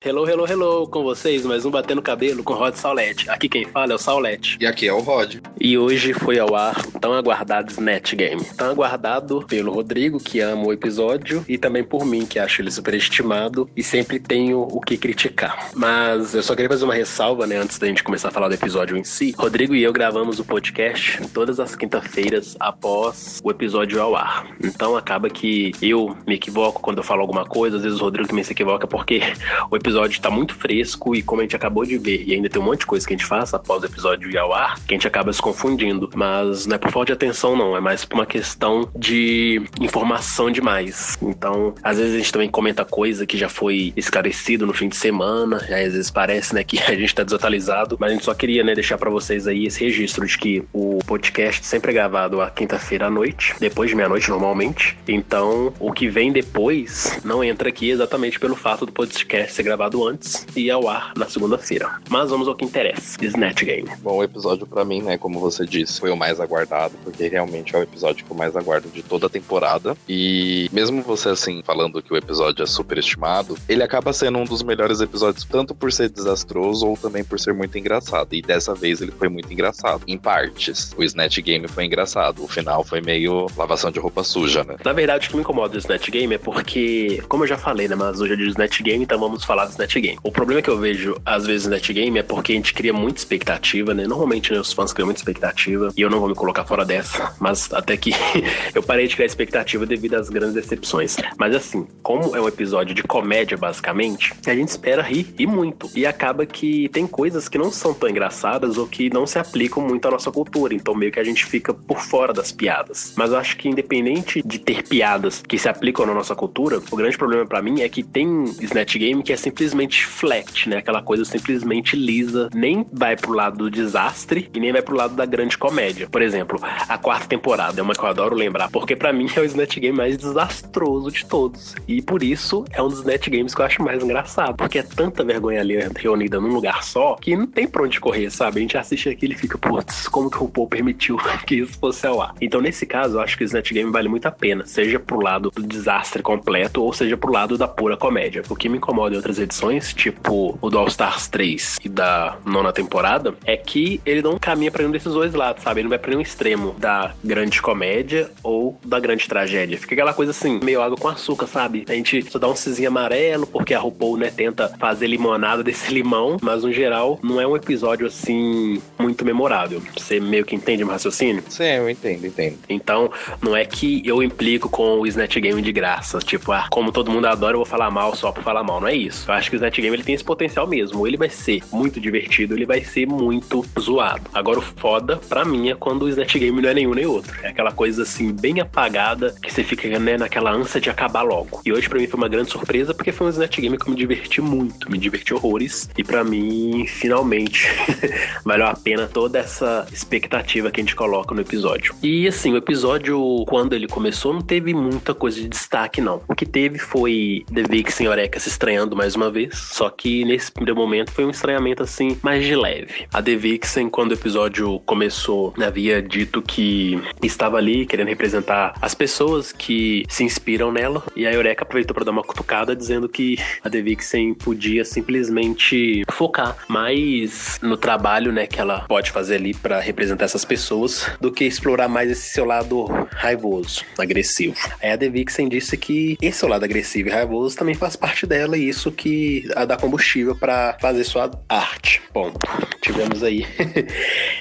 Hello, hello, hello, com vocês, mais um Batendo Cabelo com Rod Saulete. Aqui quem fala é o Saulete. E aqui é o Rod. E hoje foi ao ar o tão aguardado Snatch Game. Tão aguardado pelo Rodrigo, que ama o episódio, e também por mim, que acho ele superestimado e sempre tenho o que criticar. Mas eu só queria fazer uma ressalva, né, antes da gente começar a falar do episódio em si. Rodrigo e eu gravamos o podcast todas as quinta-feiras após o episódio ao ar. Então acaba que eu me equivoco quando eu falo alguma coisa, às vezes o Rodrigo também se equivoca porque o episódio tá muito fresco e como a gente acabou de ver, e ainda tem um monte de coisa que a gente faz após o episódio ir ao ar, que a gente acaba se confundindo. Mas não é por falta de atenção, não. É mais por uma questão de informação demais. Então, às vezes a gente também comenta coisa que já foi esclarecido no fim de semana, e aí às vezes parece, né, que a gente tá desatualizado, mas a gente só queria, né, deixar pra vocês aí esse registro de que o podcast sempre é gravado à quinta-feira à noite, depois de meia-noite normalmente. Então, o que vem depois não entra aqui exatamente pelo fato do podcast ser gravado antes e ao ar na segunda-feira. Mas vamos ao que interessa. Snatch Game. Bom, o episódio pra mim, né, como você disse, foi o mais aguardado, porque realmente é o episódio que eu mais aguardo de toda a temporada. E mesmo você, assim, falando que o episódio é superestimado, ele acaba sendo um dos melhores episódios, tanto por ser desastroso ou também por ser muito engraçado. E dessa vez ele foi muito engraçado, em partes. O Snatch Game foi engraçado, o final foi meio lavação de roupa suja, né? Na verdade, o que me incomoda do Snatch Game é porque, como eu já falei, né, mas hoje é de Snatch Game, então vamos falar do Snatch Game. O problema que eu vejo, às vezes, no Snatch Game é porque a gente cria muita expectativa, né? Normalmente, né, os fãs criam muita expectativa, e eu não vou me colocar fora dessa, mas até que eu parei de criar expectativa devido às grandes decepções. Mas assim, como é um episódio de comédia, basicamente, a gente espera rir e muito. E acaba que tem coisas que não são tão engraçadas ou que não se aplicam muito à nossa cultura, então meio que a gente fica por fora das piadas. Mas eu acho que independente de ter piadas que se aplicam na nossa cultura, o grande problema pra mim é que tem Snatch Game que é simplesmente flat, né? Aquela coisa simplesmente lisa, nem vai pro lado do desastre e nem vai pro lado da grande comédia. Por exemplo, a quarta temporada é uma que eu adoro lembrar, porque pra mim é o Snatch Game mais desastroso de todos. E por isso é um dos Snatch Games que eu acho mais engraçado, porque é tanta vergonha ali reunida num lugar só que não tem pra onde correr, sabe? A gente assiste aquilo e fica, putz, como que o RuPaul permitiu que isso fosse ao ar? Então nesse caso eu acho que o Snatch Game vale muito a pena, seja pro lado do desastre completo ou seja pro lado da pura comédia. O que me incomoda em outras edições, tipo o do All Stars 3 e da nona temporada, é que ele não caminha pra nenhum desses dois lados, sabe? Ele não vai pra nenhum extremo da grande comédia ou da grande tragédia. Fica aquela coisa assim, meio água com açúcar, sabe? A gente só dá um cizinho amarelo porque a RuPaul, né, tenta fazer limonada desse limão, mas no geral não é um episódio assim muito memorável. Você meio que entende meu raciocínio? Sim, eu entendo. Então, não é que eu implico com o Snatch Game de graça, tipo, como todo mundo adora, eu vou falar mal só por falar mal, não é isso. Eu acho que o Snatch Game ele tem esse potencial mesmo, ou ele vai ser muito divertido, ele vai ser muito zoado. Agora o foda, pra mim, é quando o Snatch Game não é nenhum nem outro. É aquela coisa assim, bem apagada, que você fica, né, naquela ânsia de acabar logo. E hoje pra mim foi uma grande surpresa, porque foi um Snatch Game que eu me diverti muito, me diverti horrores, e pra mim, finalmente, valeu a pena toda essa expectativa que a gente coloca no episódio. E assim, o episódio, quando ele começou, não teve muita coisa de destaque, não. O que teve foi The Vixen e Eureka se estranhando mais uma vez, só que nesse primeiro momento foi um estranhamento assim, mais de leve. A The Vixen, quando o episódio começou, havia dito que estava ali querendo representar as pessoas que se inspiram nela, e a Eureka aproveitou para dar uma cutucada dizendo que a The Vixen podia simplesmente focar mais no trabalho, né, que ela pode fazer ali para representar essas pessoas, do que explorar mais esse seu lado raivoso, agressivo. Aí a The Vixen disse que esse seu lado agressivo e raivoso também faz parte dela, e isso que a dá combustível para fazer sua arte. Bom, tivemos aí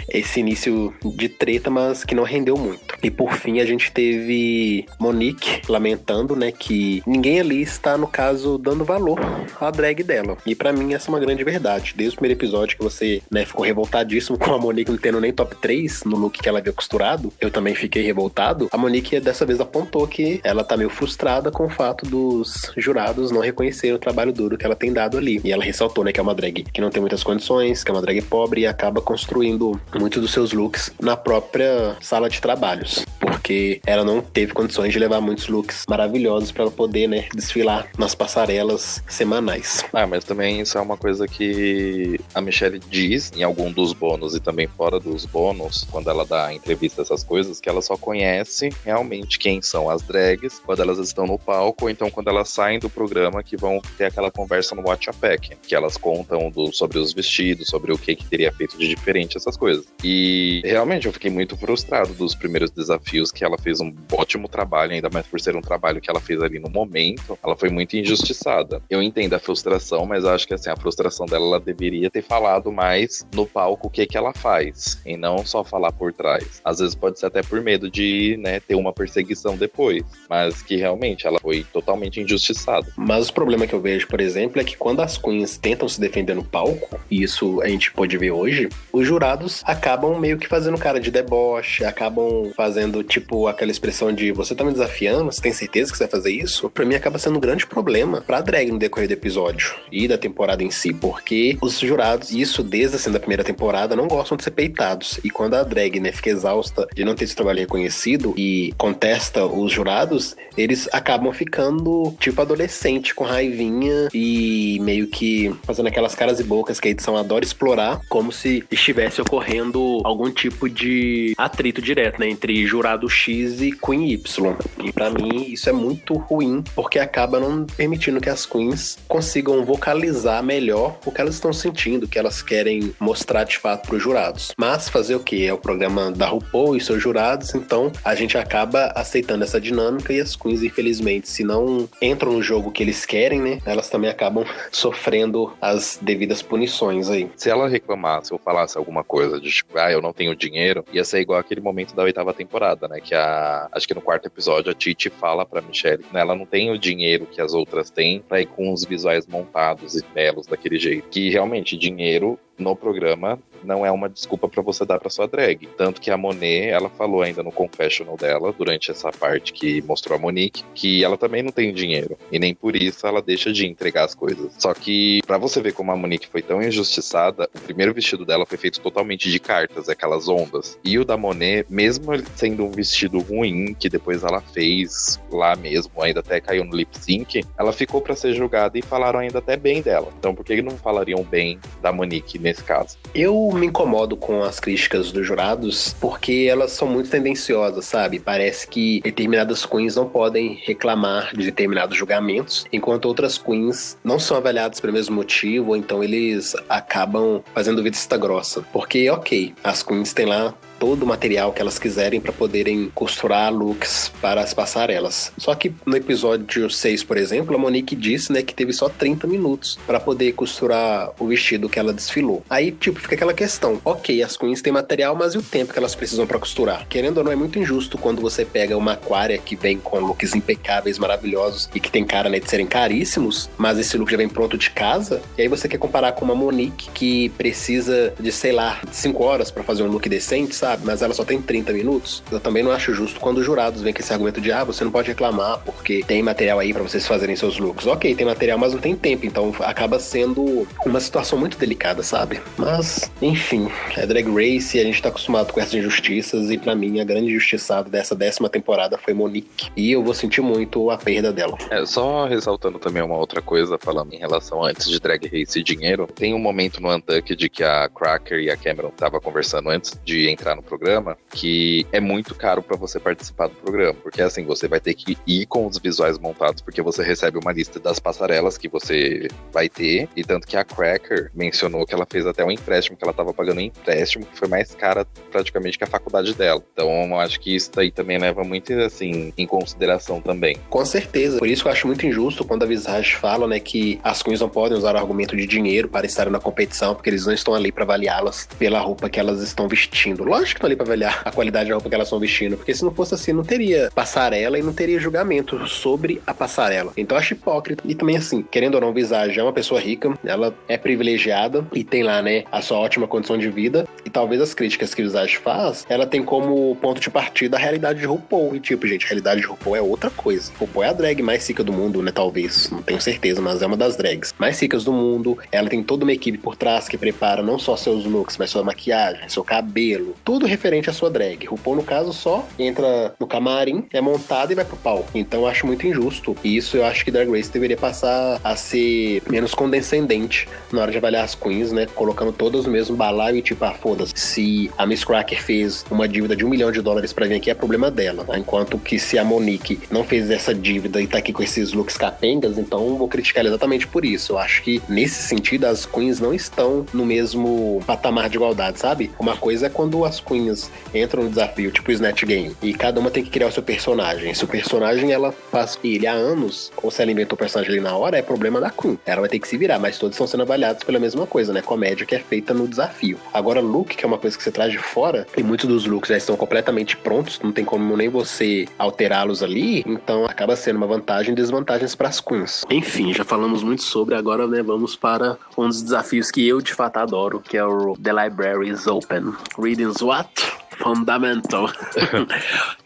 esse início de treta, mas que não rendeu muito. E por fim a gente teve Monique lamentando, né, que ninguém ali está, no caso, dando valor à drag dela. E pra mim essa é uma grande verdade. Desde o primeiro episódio que você, né, ficou revoltadíssimo com a Monique não tendo nem top 3 no look que ela havia costurado, eu também fiquei revoltado. A Monique dessa vez apontou que ela tá meio frustrada com o fato dos jurados não reconhecerem o trabalho duro que ela tem dado ali. E ela ressaltou, né, que é uma drag que não tem muitas condições, que é uma drag pobre e acaba construindo muitos dos seus looks na própria sala de trabalhos. episódios, porque ela não teve condições de levar muitos looks maravilhosos pra ela poder, né, desfilar nas passarelas semanais. Mas também isso é uma coisa que a Michelle diz em algum dos bônus e também fora dos bônus, quando ela dá entrevista, essas coisas, que ela só conhece realmente quem são as drags quando elas estão no palco, ou então quando elas saem do programa, que vão ter aquela conversa no Watch a Pack, que elas contam sobre os vestidos, sobre o que teria feito de diferente, essas coisas. E realmente eu fiquei muito frustrado dos primeiros desafios, que ela fez um ótimo trabalho, ainda mais por ser um trabalho que ela fez ali no momento, ela foi muito injustiçada. Eu entendo a frustração, mas acho que assim, a frustração dela, ela deveria ter falado mais no palco o que ela faz, e não só falar por trás. Às vezes pode ser até por medo de, né, ter uma perseguição depois, mas que realmente ela foi totalmente injustiçada. Mas o problema que eu vejo, por exemplo, é que quando as queens tentam se defender no palco, e isso a gente pode ver hoje, os jurados acabam meio que fazendo cara de deboche, acabam fazendo tipo aquela expressão de você tá me desafiando, você tem certeza que você vai fazer isso? Pra mim acaba sendo um grande problema pra drag no decorrer do episódio e da temporada em si, porque os jurados, isso desde assim da primeira temporada, não gostam de ser peitados, e quando a drag, né, fica exausta de não ter esse trabalho reconhecido e contesta os jurados, eles acabam ficando tipo adolescente, com raivinha e meio que fazendo aquelas caras e bocas que a edição adora explorar, como se estivesse ocorrendo algum tipo de atrito direto, né, entre jurado X e Queen Y. E pra mim isso é muito ruim, porque acaba não permitindo que as queens consigam vocalizar melhor o que elas estão sentindo, o que elas querem mostrar de fato pros jurados. Mas fazer o quê? É o programa da RuPaul e seus jurados, então a gente acaba aceitando essa dinâmica, e as queens, infelizmente, se não entram no jogo que eles querem, né, elas também acabam sofrendo as devidas punições aí. Se ela reclamasse ou falasse alguma coisa de tipo, eu não tenho dinheiro, ia ser igual aquele momento da 8ª temporada, né, que acho que no 4º episódio a Titi fala pra Michelle que ela não tem o dinheiro que as outras têm pra ir com os visuais montados e belos daquele jeito, que realmente dinheiro no programa não é uma desculpa pra você dar pra sua drag. Tanto que a Monet, ela falou ainda no confessional dela, durante essa parte que mostrou a Monique, que ela também não tem dinheiro, e nem por isso ela deixa de entregar as coisas. Só que, pra você ver como a Monique foi tão injustiçada, o primeiro vestido dela foi feito totalmente de cartas, aquelas ondas. E o da Monet, mesmo ele sendo um vestido ruim, que depois ela fez lá mesmo, ainda até caiu no lip sync, ela ficou pra ser julgada e falaram ainda até bem dela. Então por que não falariam bem da Monique nesse caso? Eu me incomodo com as críticas dos jurados porque elas são muito tendenciosas, sabe? Parece que determinadas queens não podem reclamar de determinados julgamentos, enquanto outras queens não são avaliadas pelo mesmo motivo, ou então eles acabam fazendo vista grossa. Porque, ok, as queens têm lá todo o material que elas quiserem para poderem costurar looks para as passarelas. Só que no episódio 6, por exemplo, a Monique disse, né, que teve só 30 minutos para poder costurar o vestido que ela desfilou. Aí, tipo, fica aquela questão. Ok, as queens têm material, mas e o tempo que elas precisam para costurar? Querendo ou não, é muito injusto quando você pega uma aquária que vem com looks impecáveis, maravilhosos e que tem cara, né, de serem caríssimos, mas esse look já vem pronto de casa, e aí você quer comparar com uma Monique que precisa de, sei lá, 5 horas para fazer um look decente, sabe? Mas ela só tem 30 minutos. Eu também não acho justo quando os jurados vêm com esse argumento de você não pode reclamar porque tem material aí pra vocês fazerem seus looks. Ok, tem material, mas não tem tempo, então acaba sendo uma situação muito delicada, sabe? Mas, enfim, é Drag Race e a gente tá acostumado com essas injustiças, e pra mim a grande injustiçada dessa 10ª temporada foi Monique, e eu vou sentir muito a perda dela. Só ressaltando também uma outra coisa, falando em relação antes de Drag Race e dinheiro, tem um momento no Untucked que a Cracker e a Cameron estavam conversando antes de entrar no programa, que é muito caro pra você participar do programa, porque assim, você vai ter que ir com os visuais montados, porque você recebe uma lista das passarelas que você vai ter, e tanto que a Cracker mencionou que ela fez até um empréstimo, que ela tava pagando um empréstimo que foi mais cara praticamente que a faculdade dela. Então eu acho que isso aí também leva muito, assim, em consideração também. Com certeza, por isso que eu acho muito injusto quando a Visage fala, né, que as queens não podem usar o argumento de dinheiro para estarem na competição, porque eles não estão ali pra avaliá-las pela roupa que elas estão vestindo. Lógico que estão ali pra avaliar a qualidade da roupa que elas estão vestindo, porque se não fosse assim, não teria passarela e não teria julgamento sobre a passarela. Então eu acho hipócrita. E também assim, querendo ou não, Visage é uma pessoa rica, ela é privilegiada e tem lá, né, a sua ótima condição de vida, e talvez as críticas que Visage faz, ela tem como ponto de partida a realidade de RuPaul. E tipo, gente, a realidade de RuPaul é outra coisa. RuPaul é a drag mais rica do mundo, né, talvez, não tenho certeza, mas é uma das drags mais ricas do mundo. Ela tem toda uma equipe por trás que prepara não só seus looks, mas sua maquiagem, seu cabelo, tudo tudo referente à sua drag. O RuPaul, no caso, só entra no camarim, é montado e vai pro palco. Então eu acho muito injusto. E isso eu acho que Drag Race deveria passar a ser menos condescendente na hora de avaliar as queens, né? Colocando todas no mesmo balaio e tipo, foda-se. Se a Miss Cracker fez uma dívida de $1 milhão pra vir aqui, é problema dela. Tá? Enquanto que se a Monique não fez essa dívida e tá aqui com esses looks capengas, então eu vou criticar ela exatamente por isso. Eu acho que nesse sentido as queens não estão no mesmo patamar de igualdade, sabe? Uma coisa é quando as queens entram no desafio, tipo o Snatch Game, e cada uma tem que criar o seu personagem. Se o personagem ela faz ele há anos, ou se ela inventou o personagem ali na hora, é problema da queen. Ela vai ter que se virar, mas todos estão sendo avaliados pela mesma coisa, né? Comédia que é feita no desafio. Agora, look, que é uma coisa que você traz de fora, e muitos dos looks já estão completamente prontos, não tem como nem você alterá-los ali, então acaba sendo uma vantagem e desvantagens para as queens. Enfim, já falamos muito sobre, agora, né, vamos para um dos desafios que eu de fato adoro, que é o The Library is Open. Readings what? Fundamental.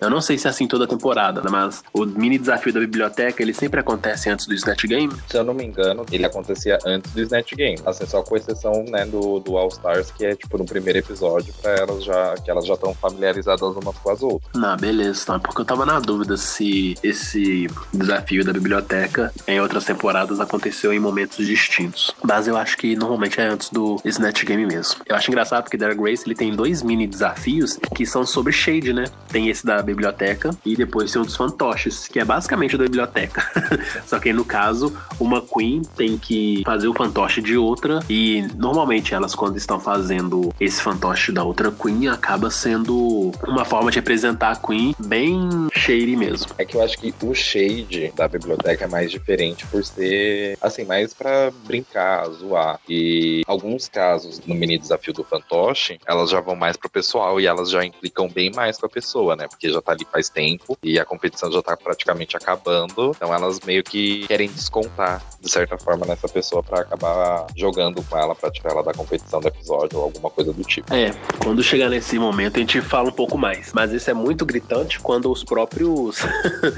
Eu não sei se é assim toda a temporada, mas o mini desafio da biblioteca, ele sempre acontece antes do Snatch Game? Se eu não me engano, ele acontecia antes do Snatch Game. Assim, só com exceção, né, do All Stars, que é tipo no primeiro episódio, pra elas já estão familiarizadas umas com as outras. Não, beleza, tá? Porque eu tava na dúvida se esse desafio da biblioteca em outras temporadas aconteceu em momentos distintos. Mas eu acho que normalmente é antes do Snatch Game mesmo. Eu acho engraçado porque Drag Race, ele tem 2 mini desafios que são sobre shade, né? Tem esse da biblioteca e depois tem um dos fantoches, que é basicamente o da biblioteca. Só que aí, no caso, uma queen tem que fazer o fantoche de outra e normalmente elas, quando estão fazendo esse fantoche da outra queen, acaba sendo uma forma de representar a queen bem shady mesmo. É que eu acho que o shade da biblioteca é mais diferente por ser, assim, mais pra brincar, zoar. E alguns casos no mini desafio do fantoche, elas já vão mais pro pessoal e elas já implicam bem mais com a pessoa, né? Porque já tá ali faz tempo e a competição já tá praticamente acabando. Então elas meio que querem descontar, de certa forma, nessa pessoa pra acabar jogando com ela, pra tirar ela da competição do episódio ou alguma coisa do tipo. É, quando chegar nesse momento a gente fala um pouco mais. Mas isso é muito gritante quando os próprios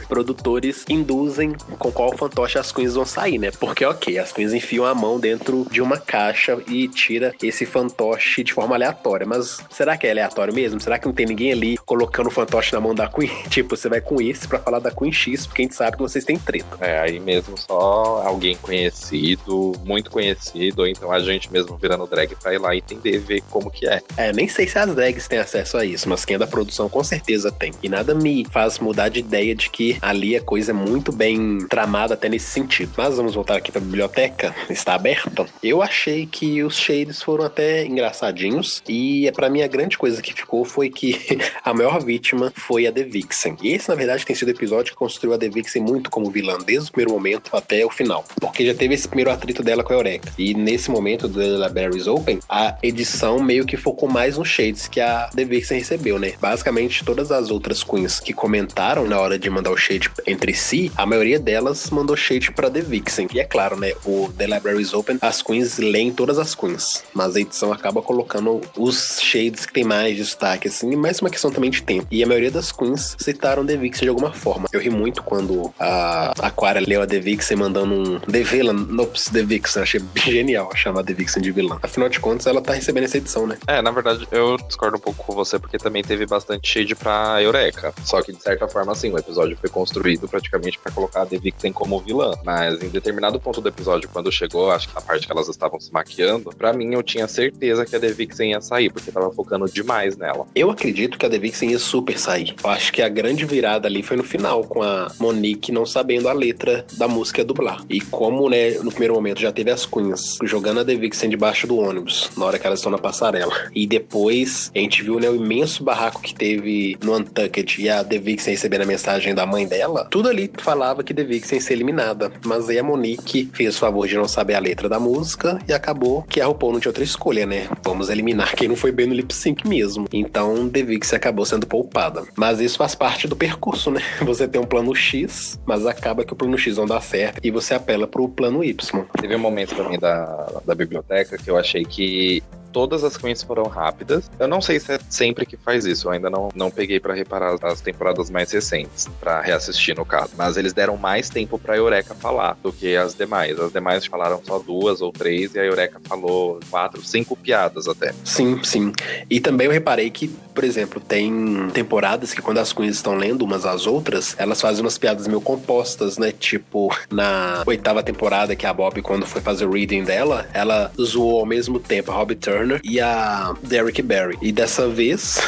produtores induzem com qual fantoche as queens vão sair, né? Porque, ok, as queens enfiam a mão dentro de uma caixa e tira esse fantoche de forma aleatória. Mas será que é aleatório mesmo? Será que não tem ninguém ali colocando o fantoche na mão da Queen? Tipo, você vai com esse pra falar da Queen X, porque a gente sabe que vocês têm treta. É, aí mesmo só alguém conhecido, muito conhecido, ou então a gente mesmo virando drag pra ir lá e entender, ver como que é. É, nem sei se as drags têm acesso a isso, mas quem é da produção com certeza tem. E nada me faz mudar de ideia de que ali a coisa é muito bem tramada até nesse sentido. Mas vamos voltar aqui pra biblioteca, está aberta. Eu achei que os shades foram até engraçadinhos e pra mim a grande coisa que ficou foi que a maior vítima foi a The Vixen. E esse, na verdade, tem sido o episódio que construiu a The Vixen muito como vilã, desde o primeiro momento até o final. Porque já teve esse primeiro atrito dela com a Eureka. E nesse momento do The Library is Open, a edição meio que focou mais nos shades que a The Vixen recebeu, né? Basicamente, todas as outras queens que comentaram na hora de mandar o shade entre si, a maioria delas mandou shade pra The Vixen. E é claro, né? O The Library is Open, as queens leem todas as queens. Mas a edição acaba colocando os shades que tem mais destaque, assim, mais uma questão também de tempo. E a maioria das queens citaram The Vixen de alguma forma. Eu ri muito quando a Aquaria leu a The Vixen mandando um The Villain, nops, The Vixen. Achei genial chamar The Vixen de vilã. Afinal de contas, ela tá recebendo essa edição, né? É, na verdade, eu discordo um pouco com você, porque também teve bastante shade pra Eureka. Só que, de certa forma, assim, o episódio foi construído praticamente pra colocar a The Vixen como vilã. Mas em determinado ponto do episódio, quando chegou, acho que na parte que elas estavam se maquiando, pra mim eu tinha certeza que a The Vixen ia sair, porque tava focando demais nela. Eu acredito que a The Vixen ia super sair. Eu acho que a grande virada ali foi no final, com a Monique não sabendo a letra da música dublar. E como, né, no primeiro momento já teve as queens jogando a The Vixen debaixo do ônibus, na hora que elas estão na passarela. E depois a gente viu, né, o imenso barraco que teve no Untucked e a The Vixen recebendo a mensagem da mãe dela. Tudo ali falava que The Vixen ia ser eliminada. Mas aí a Monique fez o favor de não saber a letra da música e acabou que a RuPaul não tinha outra escolha, né? Vamos eliminar quem não foi bem no lip sync mesmo. Então The Vixen acabou sendo poupada. Mas isso faz parte do percurso, né? Você tem um plano X, mas acaba que o plano X não dá certo e você apela pro plano Y. Teve um momento também da biblioteca que eu achei que todas as queens foram rápidas. Eu não sei se é sempre que faz isso, eu ainda não peguei pra reparar as temporadas mais recentes, pra reassistir no caso. Mas eles deram mais tempo pra Eureka falar do que as demais. As demais falaram só 2 ou 3 e a Eureka falou 4, 5 piadas até. Sim, sim. E também eu reparei que, por exemplo, tem temporadas que quando as queens estão lendo umas às outras, elas fazem umas piadas meio compostas, né? Tipo, na 8ª temporada que a Bob, quando foi fazer o reading dela, ela zoou ao mesmo tempo a Robbie Turner e a Derrick Barry. E dessa vez,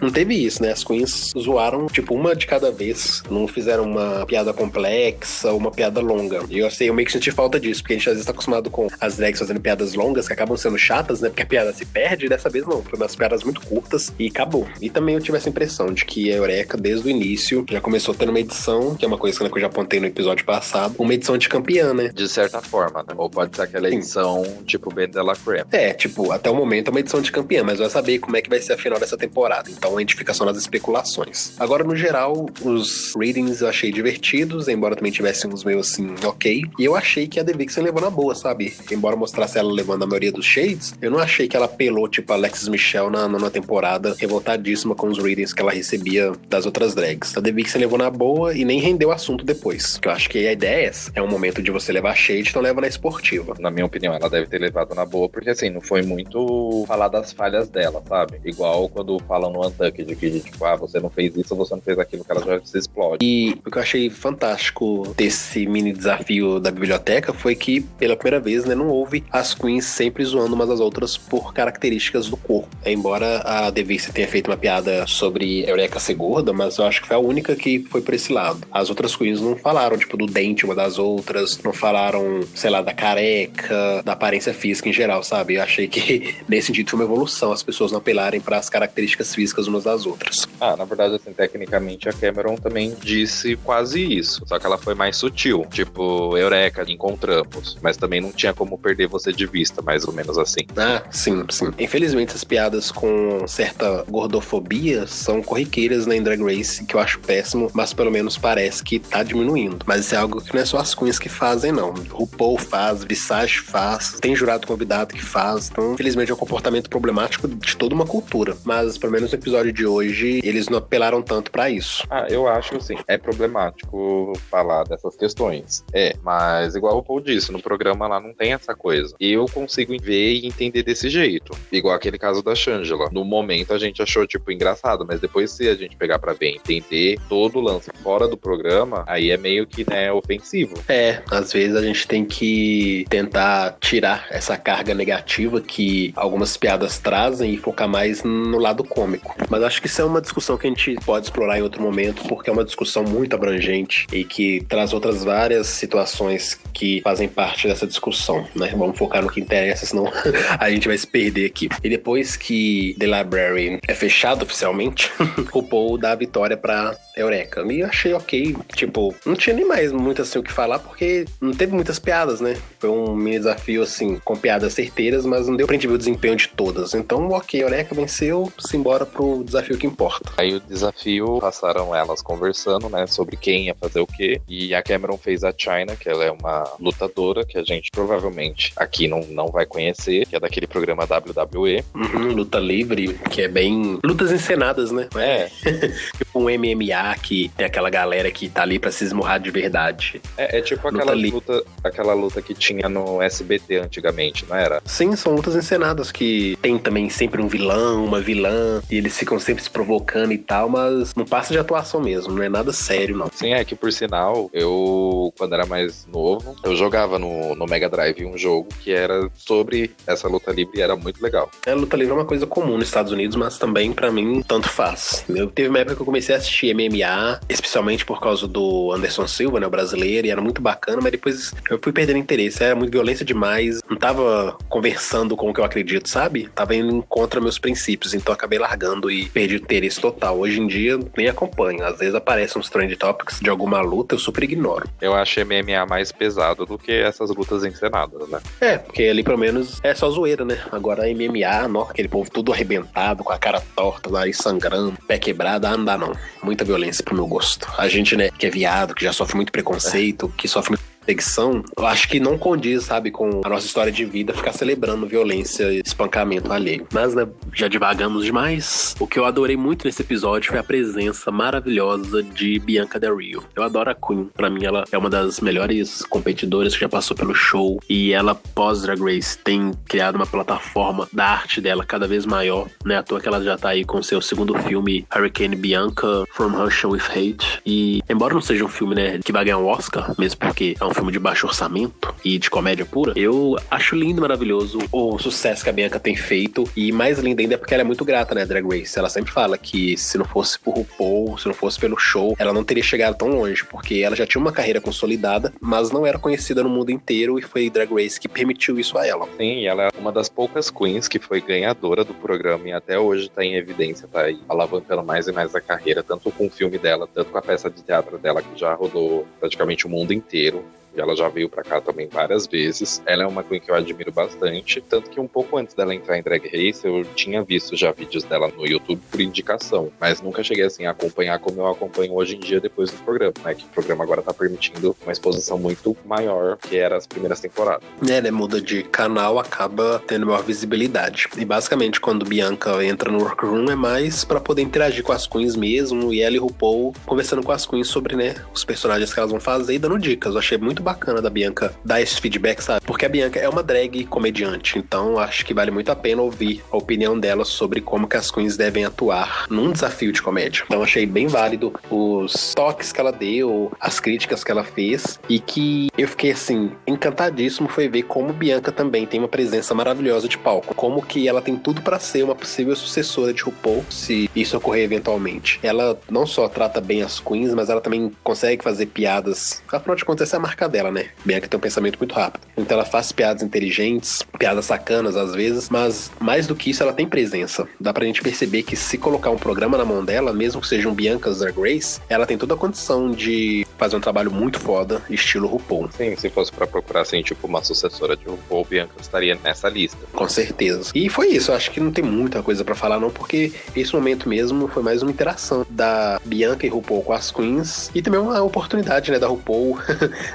não teve isso, né? As queens zoaram, tipo, uma de cada vez. Não fizeram uma piada complexa ou uma piada longa. E eu meio que senti falta disso, porque a gente às vezes tá acostumado com as drags fazendo piadas longas que acabam sendo chatas, né? Porque a piada se perde, e dessa vez não. Foi umas piadas muito curtas e acabou. E também eu tive essa impressão de que a Eureka, desde o início, já começou tendo uma edição, que é uma coisa que eu já apontei no episódio passado, uma edição de campeã, né? De certa forma, né? Ou pode ser aquela edição, tipo, Ben de la Creme. É, tipo, até o momento é uma edição de campeã, mas vai saber como é que vai ser a final dessa temporada. Então a gente fica só nas especulações. Agora, no geral, os readings eu achei divertidos, embora também tivessem uns meio assim, ok. E eu achei que a The Vixen levou na boa, sabe? Embora mostrasse ela levando a maioria dos shades, eu não achei que ela pelou, tipo, a Alexis Michelle na temporada, revoltadíssima com os readings que ela recebia das outras drags. A The Vixen levou na boa e nem rendeu assunto depois. Que eu acho que a ideia é um momento de você levar shade, então leva na esportiva. Na minha opinião, ela deve ter levado na boa, porque assim, não foi muito falar das falhas dela, sabe? Igual quando falam no Untucked, que tipo, você não fez isso, você não fez aquilo, que ela já se explode. E o que eu achei fantástico desse mini desafio da biblioteca foi que, pela primeira vez, né, não houve as queens sempre zoando umas às outras por características do corpo. Embora a The Vixen tenha feito uma piada sobre Eureka ser gorda, mas eu acho que foi a única que foi por esse lado. As outras queens não falaram, tipo, do dente uma das outras, não falaram, sei lá, da careca, da aparência física em geral, sabe? Eu achei que, nesse sentido, foi uma evolução, as pessoas não apelarem para as características físicas umas das outras. Na verdade, assim, tecnicamente a Cameron também disse quase isso, só que ela foi mais sutil, tipo, Eureka, encontramos, mas também não tinha como perder você de vista, mais ou menos assim. Sim, sim. Infelizmente, as piadas com certa gordofobia são corriqueiras na Drag Race, que eu acho péssimo, mas pelo menos parece que tá diminuindo. Mas isso é algo que não é só as queens que fazem, não. RuPaul faz, Visage faz, tem jurado convidado que faz, então, infelizmente, é um comportamento problemático de toda uma cultura. Mas, pelo menos no episódio de hoje, eles não apelaram tanto pra isso. Eu acho, assim, é problemático falar dessas questões. Mas, igual o RuPaul disse, no programa lá não tem essa coisa. Eu consigo ver e entender desse jeito. Igual aquele caso da Shangela. No momento a gente achou, tipo, engraçado, mas depois se a gente pegar pra ver, entender todo o lance fora do programa, aí é meio que, né, ofensivo. Às vezes a gente tem que tentar tirar essa carga negativa que algumas piadas trazem e focar mais no lado cômico. Mas acho que isso é uma discussão que a gente pode explorar em outro momento, porque é uma discussão muito abrangente e que traz outras várias situações que fazem parte dessa discussão, né? Vamos focar no que interessa, senão a gente vai se perder aqui. E depois que The Library é fechado oficialmente, o Paul dá a vitória pra Eureka. E eu achei ok, tipo, não tinha nem mais muito assim o que falar, porque não teve muitas piadas, né? Foi um mini desafio, assim, com piadas certeiras, mas não deu pra gente ver o desempenho de todas. Então, ok, Eureka venceu, simbora pro desafio que importa. Aí o desafio, passaram elas conversando, né, sobre quem ia fazer o quê, e a Cameron fez a China, que ela é uma lutadora que a gente provavelmente aqui não vai conhecer, que é daquele programa WWE. Luta livre, que é bem... lutas encenadas, né? Tipo um MMA que tem aquela galera que tá ali pra se esmurrar de verdade. É tipo aquela luta que tinha no SBT antigamente, não era? Sim, são lutas encenadas que tem também sempre um vilão, uma vilã, e eles ficam sempre se provocando e tal, mas não passa de atuação mesmo, não é nada sério, não. Sim, que por sinal, eu, quando era mais novo, eu jogava no Mega Drive um jogo que era sobre essa luta livre e era muito legal. A luta livre é uma coisa comum nos Estados Unidos, mas também, pra mim, tanto faz. Teve uma época que eu comecei a assistir MMA, especialmente por causa do Anderson Silva, né, o brasileiro, e era muito bacana, mas depois eu fui perdendo interesse. Era muito violência demais, não tava conversando com o que eu acredito, sabe? Tava indo contra meus princípios, então acabei largando e perdi o interesse total. Hoje em dia, nem acompanho. Às vezes aparecem uns trend topics de alguma luta, eu super ignoro. Eu acho MMA mais pesado do que essas lutas encenadas, né? Porque ali pelo menos é só zoeira, né? Agora MMA, aquele povo tudo arrebentado, com a cara torta, nariz sangrando, pé quebrado, não dá não. Muita violência pro meu gosto. A gente, né, que é viado, que já sofre muito preconceito, que sofre muito ficção, eu acho que não condiz, sabe, com a nossa história de vida ficar celebrando violência e espancamento alheio. Mas, né, já divagamos demais. O que eu adorei muito nesse episódio foi a presença maravilhosa de Bianca Del Rio. Eu adoro a Queen. Pra mim, ela é uma das melhores competidoras que já passou pelo show. E ela, pós Drag Race, tem criado uma plataforma da arte dela cada vez maior, né? À toa que ela já tá aí com seu segundo filme, Hurricane Bianca, From Russia with Hate. E, embora não seja um filme, né, que vai ganhar um Oscar, mesmo porque é um filme de baixo orçamento e de comédia pura, eu acho lindo e maravilhoso o sucesso que a Bianca tem feito. E mais lindo ainda é porque ela é muito grata, né, Drag Race. Ela sempre fala que se não fosse por RuPaul, se não fosse pelo show, ela não teria chegado tão longe, porque ela já tinha uma carreira consolidada, mas não era conhecida no mundo inteiro, e foi Drag Race que permitiu isso a ela. Sim, ela é uma das poucas queens que foi ganhadora do programa e até hoje tá em evidência, tá aí alavancando mais e mais a carreira, tanto com o filme dela, tanto com a peça de teatro dela, que já rodou praticamente o mundo inteiro. E ela já veio pra cá também várias vezes. Ela é uma queen que eu admiro bastante. Tanto que um pouco antes dela entrar em Drag Race, eu tinha visto já vídeos dela no YouTube por indicação. Mas nunca cheguei assim a acompanhar como eu acompanho hoje em dia depois do programa, né? Que o programa agora tá permitindo uma exposição muito maior que era as primeiras temporadas. Né, muda de canal, acaba tendo maior visibilidade. E basicamente, quando Bianca entra no workroom, é mais pra poder interagir com as queens mesmo. E ela e RuPaul conversando com as queens sobre, né, os personagens que elas vão fazer e dando dicas. Eu achei muito bacana da Bianca dar esse feedback, sabe? Porque a Bianca é uma drag comediante, então acho que vale muito a pena ouvir a opinião dela sobre como que as queens devem atuar num desafio de comédia. Então achei bem válido os toques que ela deu, as críticas que ela fez, e que eu fiquei assim, encantadíssimo foi ver como Bianca também tem uma presença maravilhosa de palco, como que ela tem tudo pra ser uma possível sucessora de RuPaul, se isso ocorrer eventualmente. Ela não só trata bem as queens, mas ela também consegue fazer piadas, afinal de contas essa é a marca dela, né? Bianca tem um pensamento muito rápido. Então ela faz piadas inteligentes, piadas sacanas às vezes, mas mais do que isso ela tem presença. Dá pra gente perceber que se colocar um programa na mão dela, mesmo que seja um Bianca's Drag Race, ela tem toda a condição de fazer um trabalho muito foda, estilo RuPaul. Sim, se fosse pra procurar assim, tipo uma sucessora de RuPaul, Bianca estaria nessa lista. Com certeza. E foi isso, eu acho que não tem muita coisa pra falar não, porque esse momento mesmo foi mais uma interação da Bianca e RuPaul com as queens, e também uma oportunidade, né, da RuPaul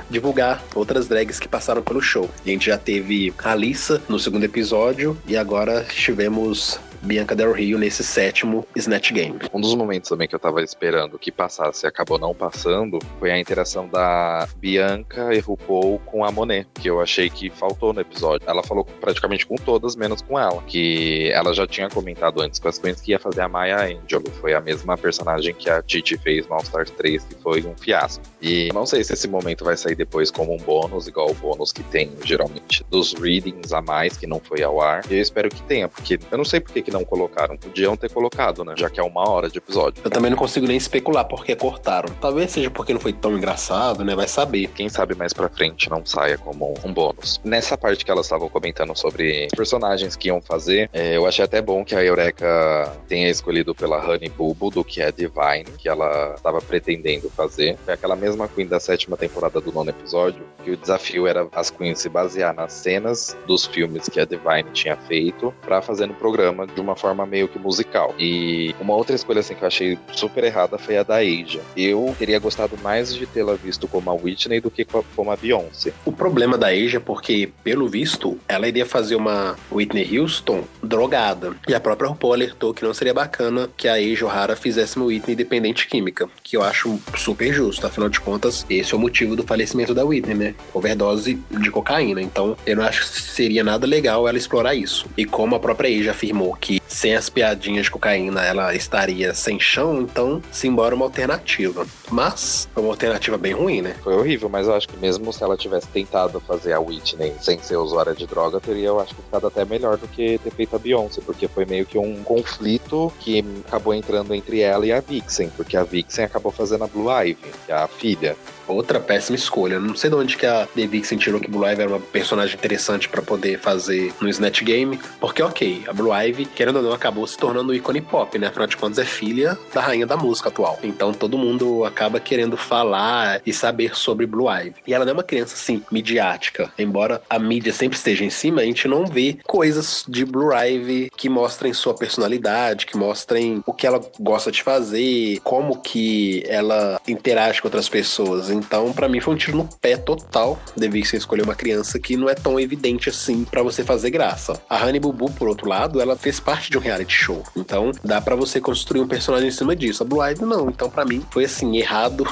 divulgar outras drags que passaram pelo show. A gente já teve a Alissa no segundo episódio e agora tivemos Bianca Del Rio nesse 7º Snatch Game. Um dos momentos também que eu tava esperando que passasse e acabou não passando foi a interação da Bianca e RuPaul com a Monet, que eu achei que faltou no episódio. Ela falou praticamente com todas, menos com ela, que ela já tinha comentado antes com as queens que ia fazer a Maya Angelou. Foi a mesma personagem que a Titi fez no All Stars 3, que foi um fiasco. E não sei se esse momento vai sair depois como um bônus, igual o bônus que tem geralmente dos readings a mais, que não foi ao ar. E eu espero que tenha, porque eu não sei por que não colocaram. Podiam ter colocado, né? Já que é 1 hora de episódio. Eu também não consigo nem especular porque cortaram. Talvez seja porque não foi tão engraçado, né? Vai saber. Quem sabe mais pra frente não saia como um bônus. Nessa parte que elas estavam comentando sobre personagens que iam fazer, eu achei até bom que a Eureka tenha escolhido pela Honey Boo Boo, do que é Divine, que ela estava pretendendo fazer. Foi aquela mesma Queen da 7ª temporada do 9º episódio, que o desafio era as Queens se basear nas cenas dos filmes que a Divine tinha feito pra fazer no programa de uma forma meio que musical. E uma outra escolha assim que eu achei super errada foi a da Asia. Eu teria gostado mais de tê-la visto como a Whitney do que como a Beyoncé. O problema da Asia é porque, pelo visto, ela iria fazer uma Whitney Houston drogada. E a própria RuPaul alertou que não seria bacana que a Asia O'Hara fizesse uma Whitney dependente química, que eu acho super justo. Afinal de contas, esse é o motivo do falecimento da Whitney, né? Overdose de cocaína. Então, eu não acho que seria nada legal ela explorar isso. E como a própria Asia afirmou que sem as piadinhas de cocaína ela estaria sem chão, então simbora uma alternativa. Mas foi uma alternativa bem ruim, né? Foi horrível, mas eu acho que mesmo se ela tivesse tentado fazer a Whitney sem ser usuária de droga, teria, eu acho que ficado até melhor do que ter feito a Beyoncé, porque foi meio que um conflito que acabou entrando entre ela e a Vixen, porque a Vixen acabou fazendo a Blue Ivy, que é a filha. Outra péssima escolha. Não sei de onde que a The Vixen tirou que Blue Ivy era uma personagem interessante pra poder fazer no Snatch Game, porque ok, a Blue Ivy, querendo ou ou não, acabou se tornando um ícone pop, né? Afinal de contas, é filha da rainha da música atual. Então todo mundo acaba querendo falar e saber sobre Blue Ivy. E ela não é uma criança, assim, midiática. Embora a mídia sempre esteja em cima, a gente não vê coisas de Blue Ivy que mostrem sua personalidade, que mostrem o que ela gosta de fazer, como que ela interage com outras pessoas. Então, pra mim, foi um tiro no pé total. Devia ser escolher uma criança que não é tão evidente assim pra você fazer graça. A Honey Boo Boo, por outro lado, ela fez parte de um reality show. Então, dá pra você construir um personagem em cima disso. A Blue Ivy, não. Então, pra mim, foi assim, errado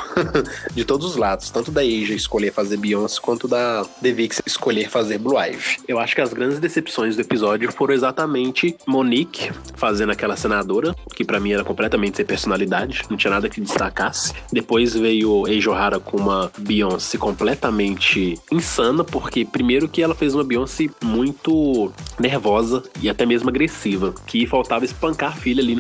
de todos os lados. Tanto da Asia escolher fazer Beyoncé, quanto da The Vixen escolher fazer Blue Ivy. Eu acho que as grandes decepções do episódio foram exatamente Monique fazendo aquela senadora, que pra mim era completamente sem personalidade, não tinha nada que destacasse. Depois veio Asia O'Hara com uma Beyoncé completamente insana, porque primeiro que ela fez uma Beyoncé muito nervosa e até mesmo agressiva, que faltava espancar a filha ali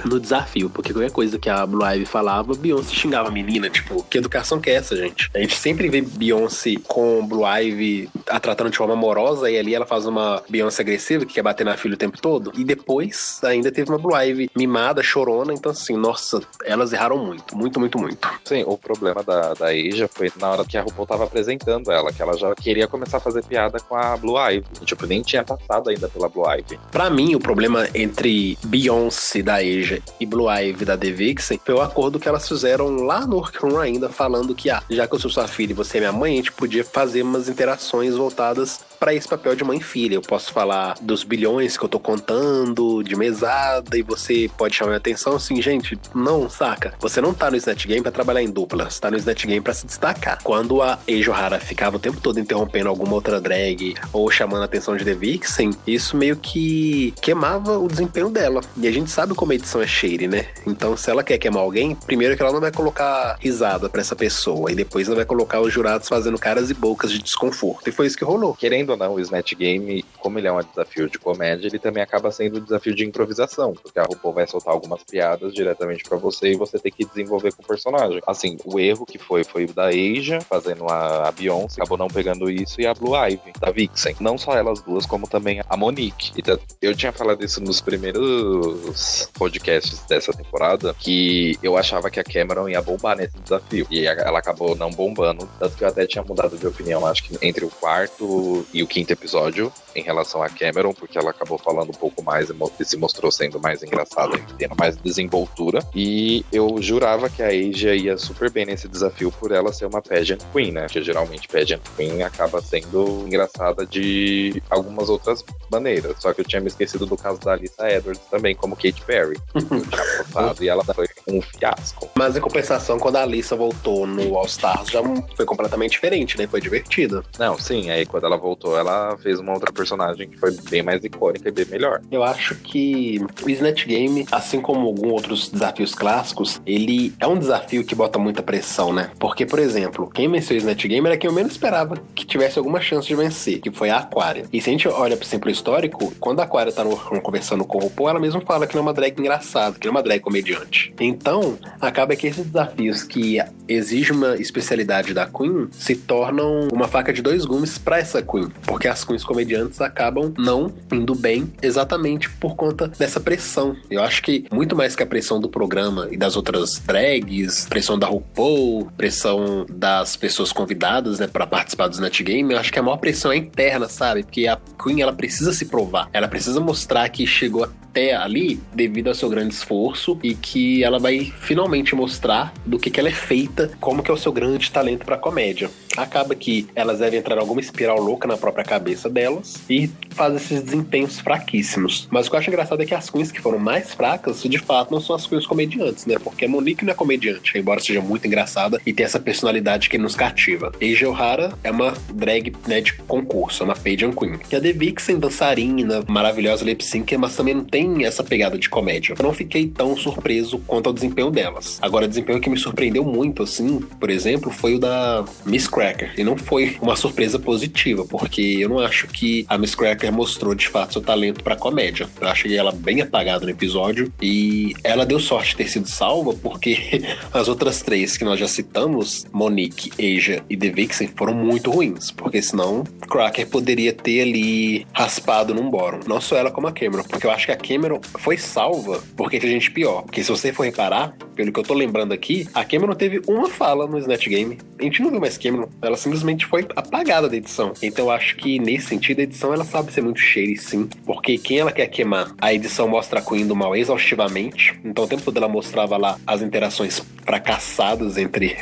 no desafio, porque qualquer coisa que a Blue Ivy falava, Beyoncé xingava a menina, tipo, que educação que é essa, gente? A gente sempre vê Beyoncé com Blue Ivy a tratando de forma amorosa, e ali ela faz uma Beyoncé agressiva, que quer bater na filha o tempo todo, e depois ainda teve uma Blue Ivy mimada, chorona, então assim, nossa, elas erraram muito, muito, muito, muito. Sim, o problema da Asia foi na hora que a RuPaul tava apresentando ela, que ela já queria começar a fazer piada com a Blue Ivy, tipo, nem tinha passado ainda pela Blue Ivy. Pra mim, o problema entre Beyoncé da Asia e Blue Ivy da The Vixen foi o acordo que elas fizeram lá no Workroom ainda, falando que, já que eu sou sua filha e você é minha mãe, a gente podia fazer umas interações voltadas pra esse papel de mãe e filha. Eu posso falar dos bilhões que eu tô contando, de mesada, e você pode chamar minha atenção. Assim, gente, não, saca? Você não tá no Snatch Game pra trabalhar em dupla, você tá no Snatch Game pra se destacar. Quando a Asia O'Hara ficava o tempo todo interrompendo alguma outra drag ou chamando a atenção de The Vixen, isso meio que queimava o desempenho dela. E a gente sabe como a edição é shady, né? Então, se ela quer queimar alguém, primeiro que ela não vai colocar risada pra essa pessoa, e depois ela vai colocar os jurados fazendo caras e bocas de desconforto. E foi isso que rolou. Querendo ou não, o Snatch Game, como ele é um desafio de comédia, ele também acaba sendo um desafio de improvisação, porque a RuPaul vai soltar algumas piadas diretamente pra você e você tem que desenvolver com o personagem. Assim, o erro que foi o da Asia, fazendo a Beyoncé, acabou não pegando isso, e a Blue Ivy, da Vixen. Não só elas duas, como também a Monique. Então, eu tinha falado isso nos primeiros podcasts dessa temporada, que eu achava que a Cameron ia bombar nesse desafio. E ela acabou não bombando, tanto que eu até tinha mudado de opinião, acho que entre o quarto e o quinto episódio, em relação a Cameron, porque ela acabou falando um pouco mais e se mostrou sendo mais engraçada, tendo mais desenvoltura. E eu jurava que a Asia ia super bem nesse desafio por ela ser uma pageant queen, né? Porque geralmente pageant queen acaba sendo engraçada de algumas outras maneiras. Só que eu tinha me esquecido do caso da Alyssa Edwards também, como Katy Perry. Eu tinha postado e ela foi um fiasco. Mas em compensação, quando a Alyssa voltou no All Stars, já foi completamente diferente, né? Foi divertida. Não, sim, aí quando ela voltou, ela fez uma outra personagem que foi bem mais icônica e bem melhor. Eu acho que o Snatch Game, assim como alguns outros desafios clássicos, ele é um desafio que bota muita pressão, né? Porque, por exemplo, quem venceu o Snatch Game era quem eu menos esperava que tivesse alguma chance de vencer, que foi a Aquaria. E se a gente olha pro exemplo histórico, quando a Aquaria tá conversando com o RuPaul, ela mesma fala que não é uma drag engraçada, que não é uma drag comediante. Então, acaba que esses desafios que exigem uma especialidade da Queen se tornam uma faca de dois gumes pra essa Queen, porque as Queens comediantes acabam não indo bem exatamente por conta dessa pressão. Eu acho que muito mais que a pressão do programa e das outras drags, pressão da RuPaul, pressão das pessoas convidadas, né, pra participar do Snatch Game, eu acho que a maior pressão é interna, sabe? Porque a Queen, ela precisa se provar, ela precisa mostrar que chegou até ali devido ao seu grande esforço e que ela vai finalmente mostrar do que ela é feita, como que é o seu grande talento pra comédia. Acaba que elas devem entrar em alguma espiral louca na própria cabeça delas e faz esses desempenhos fraquíssimos. Mas o que eu acho engraçado é que as queens que foram mais fracas, de fato, não são as queens comediantes, né? Porque a Monique não é comediante, embora seja muito engraçada e tenha essa personalidade que nos cativa. Asia O'Hara é uma drag, né, de concurso, é uma pageant queen. E a The Vixen, dançarina, maravilhosa lip sync, mas também não tem essa pegada de comédia. Eu não fiquei tão surpreso quanto ao desempenho delas. Agora, o desempenho que me surpreendeu muito, assim, por exemplo, foi o da Miss Craft, Cracker. E não foi uma surpresa positiva, porque eu não acho que a Miss Cracker mostrou de fato seu talento pra comédia. Eu achei ela bem apagada no episódio e ela deu sorte de ter sido salva porque as outras três que nós já citamos, Monique, Asia e The Vixen, foram muito ruins, porque senão Cracker poderia ter ali raspado num bórum. Não só ela como a Cameron, porque eu acho que a Cameron foi salva porque tem gente pior. Porque se você for reparar, pelo que eu tô lembrando aqui, a Cameron teve uma fala no Snatch Game. A gente não viu mais Cameron, ela simplesmente foi apagada da edição. Então eu acho que nesse sentido a edição ela sabe ser muito shady, sim, porque quem ela quer queimar, a edição mostra a Queen do mal exaustivamente. Então o tempo todo ela mostrava lá as interações fracassadas entre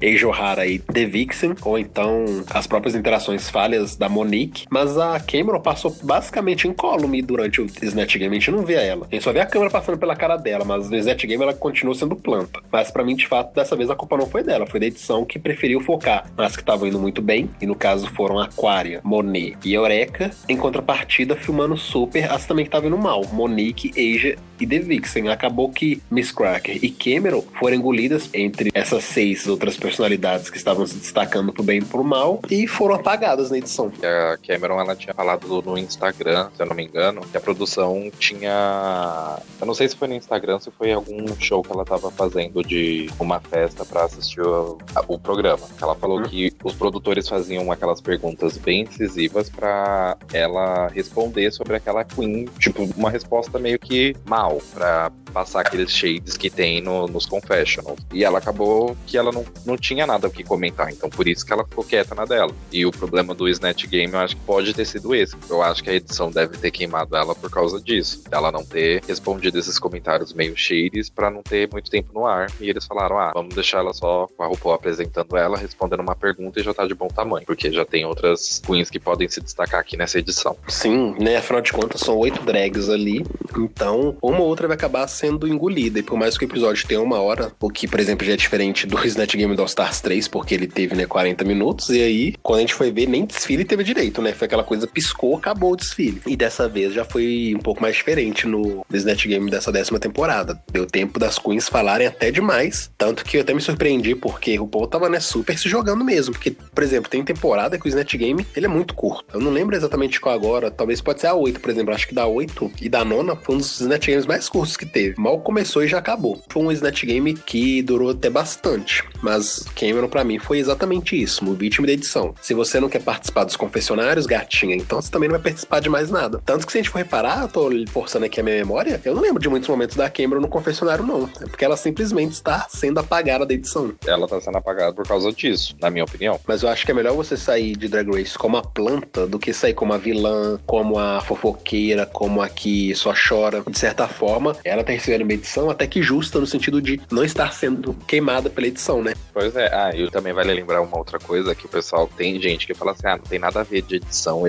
Asia O'Hara e The Vixen, ou então as próprias interações falhas da Monique, mas a Cameron passou basicamente incólume durante o Snatch Game. A gente não vê ela, a gente só vê a câmera passando pela cara dela, mas no Snatch Game ela continuou sendo planta. Mas pra mim, de fato, dessa vez a culpa não foi dela, foi da edição que preferiu focar nas que estavam indo muito bem, e no caso foram Aquaria, Monet e Eureka, em contrapartida filmando super as também que estavam indo mal, Monique, Asia e The Vixen. Acabou que Miss Cracker e Cameron foram engolidas entre essas 6 outras personalidades que estavam se destacando pro bem e pro mal e foram apagadas na edição. A Cameron, ela tinha falado no Instagram, se eu não me engano, que a produção tinha... Eu não sei se foi no Instagram, se foi algum show que ela tava fazendo de uma festa pra assistir o programa. Ela falou que os produtores faziam aquelas perguntas bem incisivas pra ela responder sobre aquela Queen, tipo, uma resposta meio que mal, pra passar aqueles shades que tem nos confessionals. E ela acabou que ela não tinha nada o que comentar, então por isso que ela ficou quieta na dela. E o problema do Snatch Game, eu acho que pode ter sido esse. Eu acho que a edição deve ter queimado ela por causa disso. Ela não ter respondido esses comentários meio shades pra não ter muito tempo no ar. E eles falaram, vamos deixar ela só com a RuPaul apresentando ela, respondendo uma pergunta e já tá de bom tamanho. Porque já tem outras queens que podem se destacar aqui nessa edição. Sim, né? Afinal de contas, são 8 drags ali. Então, uma ou outra vai acabar sendo engolida. E por mais que o episódio tenha 1 hora, o que, por exemplo, já é diferente do Snatch Game do All Stars 3, porque ele teve, né, 40 minutos. E aí, quando a gente foi ver, nem desfile teve direito, né? Foi aquela coisa, piscou, acabou o desfile. E dessa vez já foi um pouco mais diferente no Snatch Game dessa 10ª temporada. Deu tempo das queens falarem até demais. Tanto que eu até me surpreendi, porque o Paul tava, né, super se jogando mesmo. Porque, por exemplo, tem temporada que o Snatch Game, ele é muito curto. Eu não lembro exatamente qual agora. Talvez pode ser a 8, por exemplo. Acho que da 8 e da 9 foi um dos Snatch Games mais curtos que teve. Mal começou e já acabou. Foi um Snatch Game que durou até bastante. Mas Cameron, pra mim, foi exatamente isso. O vítima da edição. Se você não quer participar dos confessionários, gatinha, então você também não vai participar de mais nada. Tanto que se a gente for reparar, eu tô forçando aqui a minha memória, eu não lembro de muitos momentos da Cameron no confessionário, não. É porque ela simplesmente está sendo apagada da edição. Ela tá sendo apagada por causa disso, na minha opinião. Mas eu acho que é melhor você sair de Drag Race como a planta do que sair como a vilã, como a fofoqueira, como a que só chora. De certa forma, ela tá recebendo uma edição até que justa, no sentido de não estar sendo queimada pela edição, né? Pois é. E também vale lembrar uma outra coisa, que o pessoal, tem gente que fala assim, não tem nada a ver de edição.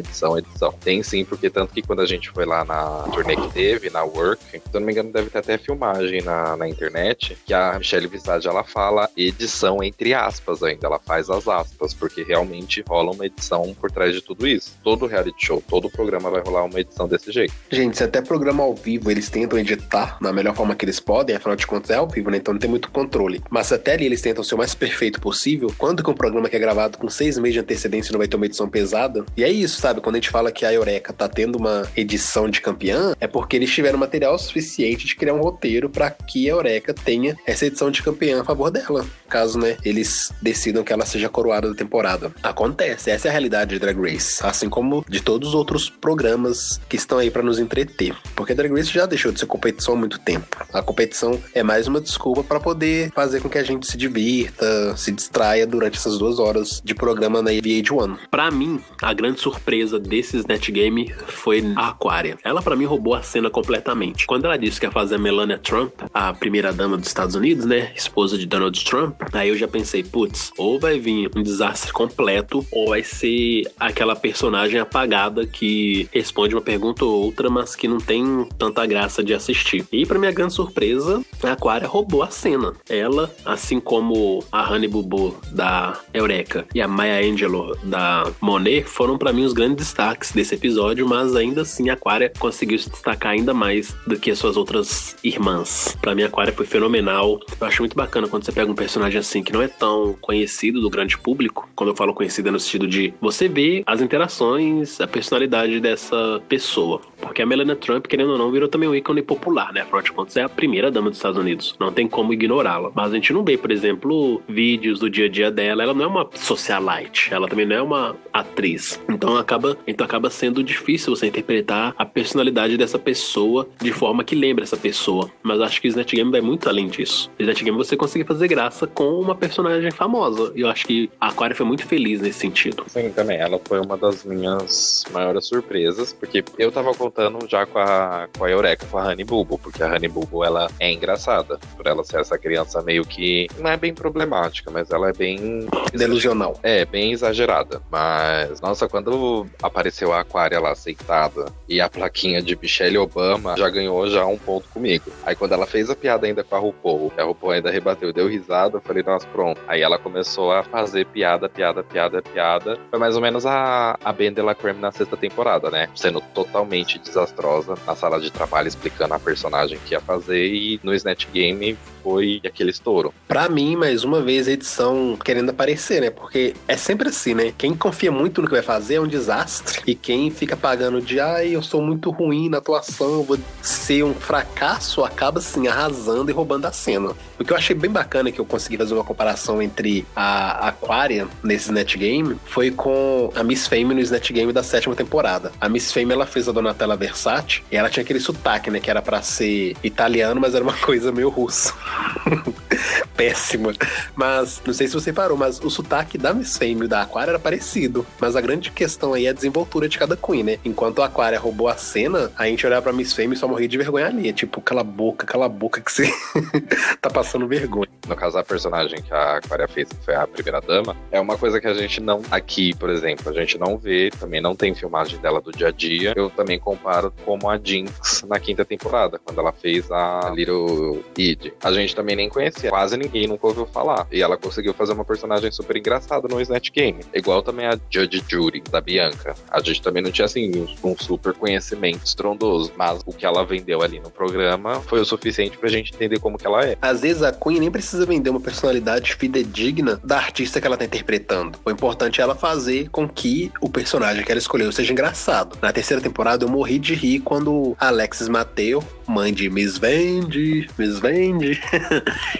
Tem sim, porque tanto que quando a gente foi lá na turnê que teve, na Work, se eu não me engano, deve ter até filmagem na internet, que a Michelle Visage, ela fala edição entre aspas ainda, ela faz as aspas, porque realmente rola uma edição por trás de tudo isso. Todo reality show, todo programa vai rolar uma edição desse jeito. Gente, se até programa ao vivo eles tentam editar na melhor forma que eles podem, afinal de contas é ao vivo, né? Então não tem muito controle. Mas se até ali eles tentam ser o mais perfeito possível, quando que um programa que é gravado com 6 meses de antecedência não vai ter uma edição pesada? E é isso, sabe? Quando a gente fala que a Eureka tá tendo uma edição de campeã, é porque eles tiveram material suficiente de criar um roteiro pra que a Eureka tenha essa edição de campeã a favor dela. Caso, né, eles decidam que ela seja coroada da temporada. Acontece, essa é a realidade de Drag Race, assim como de todos os outros programas que estão aí pra nos entreter. Porque Drag Race já deixou de ser competição há muito tempo. A competição é mais uma desculpa pra poder fazer com que a gente se divirta, se distraia durante essas 2 horas de programa na VH1. Pra mim, a grande surpresa desse Snatch Game foi a Aquaria. Ela, pra mim, roubou a cena completamente. Quando ela disse que ia fazer a Melania Trump, a primeira dama dos Estados Unidos, né, esposa de Donald Trump, aí eu já pensei, putz, ou vai vir um desastre completo, ou vai ser aquela personagem apagada que responde uma pergunta ou outra, mas que não tem tanta graça de assistir. E pra minha grande surpresa, A Aquaria roubou a cena. Ela, assim como a Honey Boo Boo da Eureka e a Maya Angelou da Monet, foram pra mim os grandes destaques desse episódio, mas ainda assim a Aquaria conseguiu se destacar ainda mais do que as suas outras irmãs. Pra mim a Aquaria foi fenomenal. Eu acho muito bacana quando você pega um personagem assim que não é tão conhecido do grande público. Quando eu falo conhecido é no sentido de você ver as interações, a personalidade dessa pessoa. Porque a Melania Trump, querendo ou não, virou também um ícone popular, né? Afinal de contas, é a primeira dama dos Estados Unidos. Não tem como ignorá-la. Mas a gente não vê, por exemplo, vídeos do dia a dia dela. Ela não é uma socialite. Ela também não é uma atriz. Então acaba sendo difícil você interpretar a personalidade dessa pessoa de forma que lembra essa pessoa. Mas acho que o Snatch Game vai muito além disso. O Snatch Game você consegue fazer graça com uma personagem famosa. E eu acho que a Aquaria foi muito feliz nesse sentido. Sim, também. Ela foi uma das minhas maiores surpresas, porque eu tava contando já com a Eureka, com a Honey Boo Boo, porque a Honey Boo Boo, ela é engraçada, por ela ser essa criança meio que, não é bem problemática, mas ela é bem... delusional. É, bem exagerada. Mas, nossa, quando apareceu a Aquaria lá aceitada e a plaquinha de Michelle Obama, já ganhou já um ponto comigo. Aí quando ela fez a piada ainda com a RuPaul ainda rebateu, deu risada, eu falei, nossa, pronto. Aí ela começou a fazer piada. Foi mais ou menos a Ben de la Creme na 6ª temporada, né? Sendo totalmente desastrosa na sala de trabalho, explicando a personagem que ia fazer, e no Snatch Game foi aquele estouro. Pra mim, mais uma vez, a edição querendo aparecer, né? Porque é sempre assim, né? Quem confia muito no que vai fazer é um desastre. E quem fica pagando de, eu sou muito ruim na atuação, vou ser um fracasso, acaba, assim, arrasando e roubando a cena. O que eu achei bem bacana, que eu consegui fazer uma comparação entre a Aquaria nesse Snatch Game, foi com a Miss Fame no Snatch Game da 7ª temporada. A Miss Fame, ela fez a Donatella Versace, e ela tinha aquele sotaque, né? Que era pra ser italiano, mas era uma coisa meio russa. Péssima. Mas, não sei se você parou, mas o sotaque da Miss Fame e da Aquaria era parecido. Mas a grande questão aí é a desenvoltura de cada queen, né? Enquanto a Aquaria roubou a cena, a gente olhava pra Miss Fame e só morria de vergonha ali. Tipo, cala a boca que você tá passando vergonha. No caso, a personagem que a Aquaria fez, que foi a primeira dama, é uma coisa que a gente não... Aqui, por exemplo, a gente não vê, também não tem filmagem dela do dia a dia. Eu também comparo como a Jinx na 5ª temporada, quando ela fez a Little Id. A gente também nem conhecia, quase ninguém nunca ouviu falar. E ela conseguiu fazer uma personagem super engraçada no Snatch Game. Igual também a Judge Judy, da Bianca. A gente também não tinha, assim, um super conhecimento estrondoso, mas o que ela vendeu ali no programa foi o suficiente pra gente entender como que ela é. Às vezes a Queen nem precisa vender uma personalidade fidedigna da artista que ela tá interpretando. O importante é ela fazer com que o personagem que ela escolheu seja engraçado. Na 3ª temporada eu morri de rir quando a Alexis Mateo, mãe de Miss Vendi,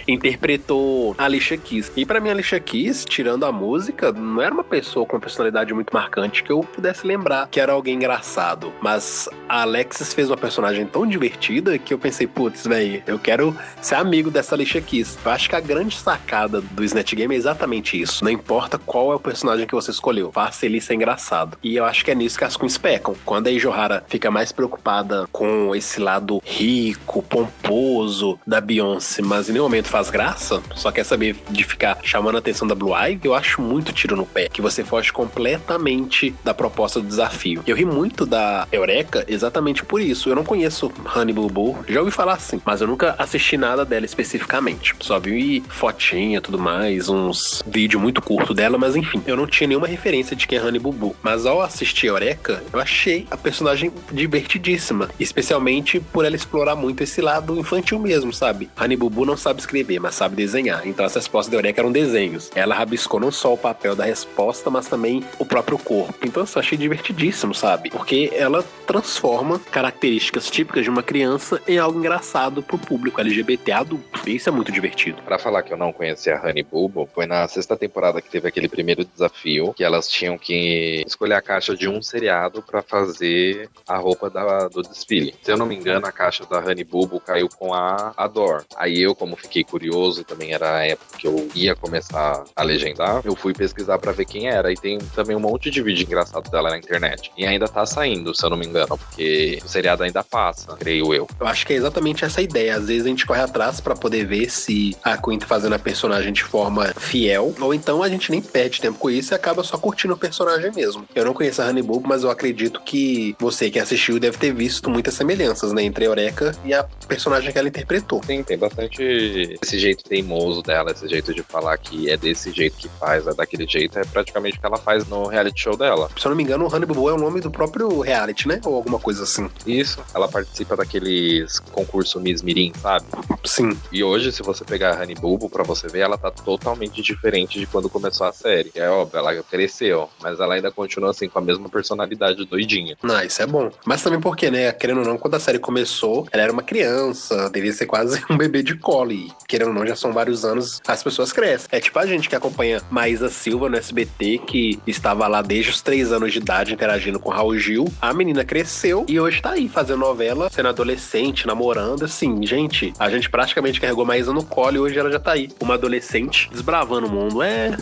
interpretou a Alicia Keys. E pra mim a Alicia Keys, tirando a música, não era uma pessoa com uma personalidade muito marcante que eu pudesse lembrar que era alguém engraçado. Mas a Alexis fez uma personagem tão divertida que eu pensei, putz, velho, eu quero ser amigo dessa Alicia Keys. Eu acho que a grande sacada do Snatch Game é exatamente isso. Não importa qual é o personagem que você escolheu, faça ele ser engraçado. E eu acho que é nisso que as queens pecam. Quando a Iohara fica mais preocupada com esse lado rico, pomposo da Beyoncé, mas em nenhum momento faz graça, só quer saber de ficar chamando a atenção da Blue Ivy, eu acho muito tiro no pé, que você foge completamente da proposta do desafio. Eu ri muito da Eureka exatamente por isso. Eu não conheço Honey Boo Boo, já ouvi falar assim, mas eu nunca assisti nada dela especificamente. Só vi fotinha, tudo mais, uns vídeos muito curtos dela, mas enfim, eu não tinha nenhuma referência de quem é Honey Boo Boo. Mas ao assistir Eureka, eu achei a personagem divertidíssima, especialmente por ela explorar muito esse lado infantil mesmo, sabe? Honey Boo Boo não sabe escrever, mas sabe desenhar. Então as respostas da Eureka eram desenhos. Ela rabiscou não só o papel da resposta, mas também o próprio corpo. Então eu achei divertidíssimo, sabe? Porque ela transforma características típicas de uma criança em algo engraçado pro público LGBT adulto. E isso é muito divertido. Pra falar que eu não conhecia a Honey Boo Boo, foi na 6ª temporada que teve aquele primeiro desafio, que elas tinham que escolher a caixa de um seriado pra fazer a roupa do desfile. Se eu não me engano, a caixa da Honey Boo Boo caiu com a Adore. Aí eu, como fiquei curioso, também era a época que eu ia começar a legendar, eu fui pesquisar pra ver quem era. E tem também um monte de vídeo engraçado dela na internet. E ainda tá saindo, se eu não me engano, porque o seriado ainda passa, creio eu. Eu acho que é exatamente essa ideia. Às vezes a gente corre atrás pra poder ver se a a Queen fazendo a personagem de forma fiel, ou então a gente nem perde tempo com isso e acaba só curtindo o personagem mesmo. Eu não conheço a Honey Boo, mas eu acredito que você que assistiu deve ter visto muitas semelhanças, né, entre a Eureka e a personagem que ela interpretou. Sim, tem bastante esse jeito teimoso dela, esse jeito de falar que é desse jeito que faz, é daquele jeito, é praticamente o que ela faz no reality show dela. Se eu não me engano, o Honey Boo é o nome do próprio reality, né? Ou alguma coisa assim. Isso, ela participa daqueles concurso Miss Mirim, sabe? Sim. E hoje, se você pegar a Honey Boo pra você ver, ela tá totalmente diferente de quando começou a série. É óbvio, ela cresceu, mas ela ainda continua assim, com a mesma personalidade doidinha. Ah, isso é bom. Mas também porque, né, querendo ou não, quando a série começou, ela era uma criança, devia ser quase um bebê de colo. E, querendo ou não, já são vários anos, as pessoas crescem. É tipo a gente que acompanha Maísa Silva no SBT, que estava lá desde os 3 anos de idade interagindo com Raul Gil. A menina cresceu e hoje tá aí fazendo novela, sendo adolescente, namorando. Assim, gente, a gente praticamente carregou Maísa no colo e hoje ela já tá aí. Uma adolescente desbravando o mundo.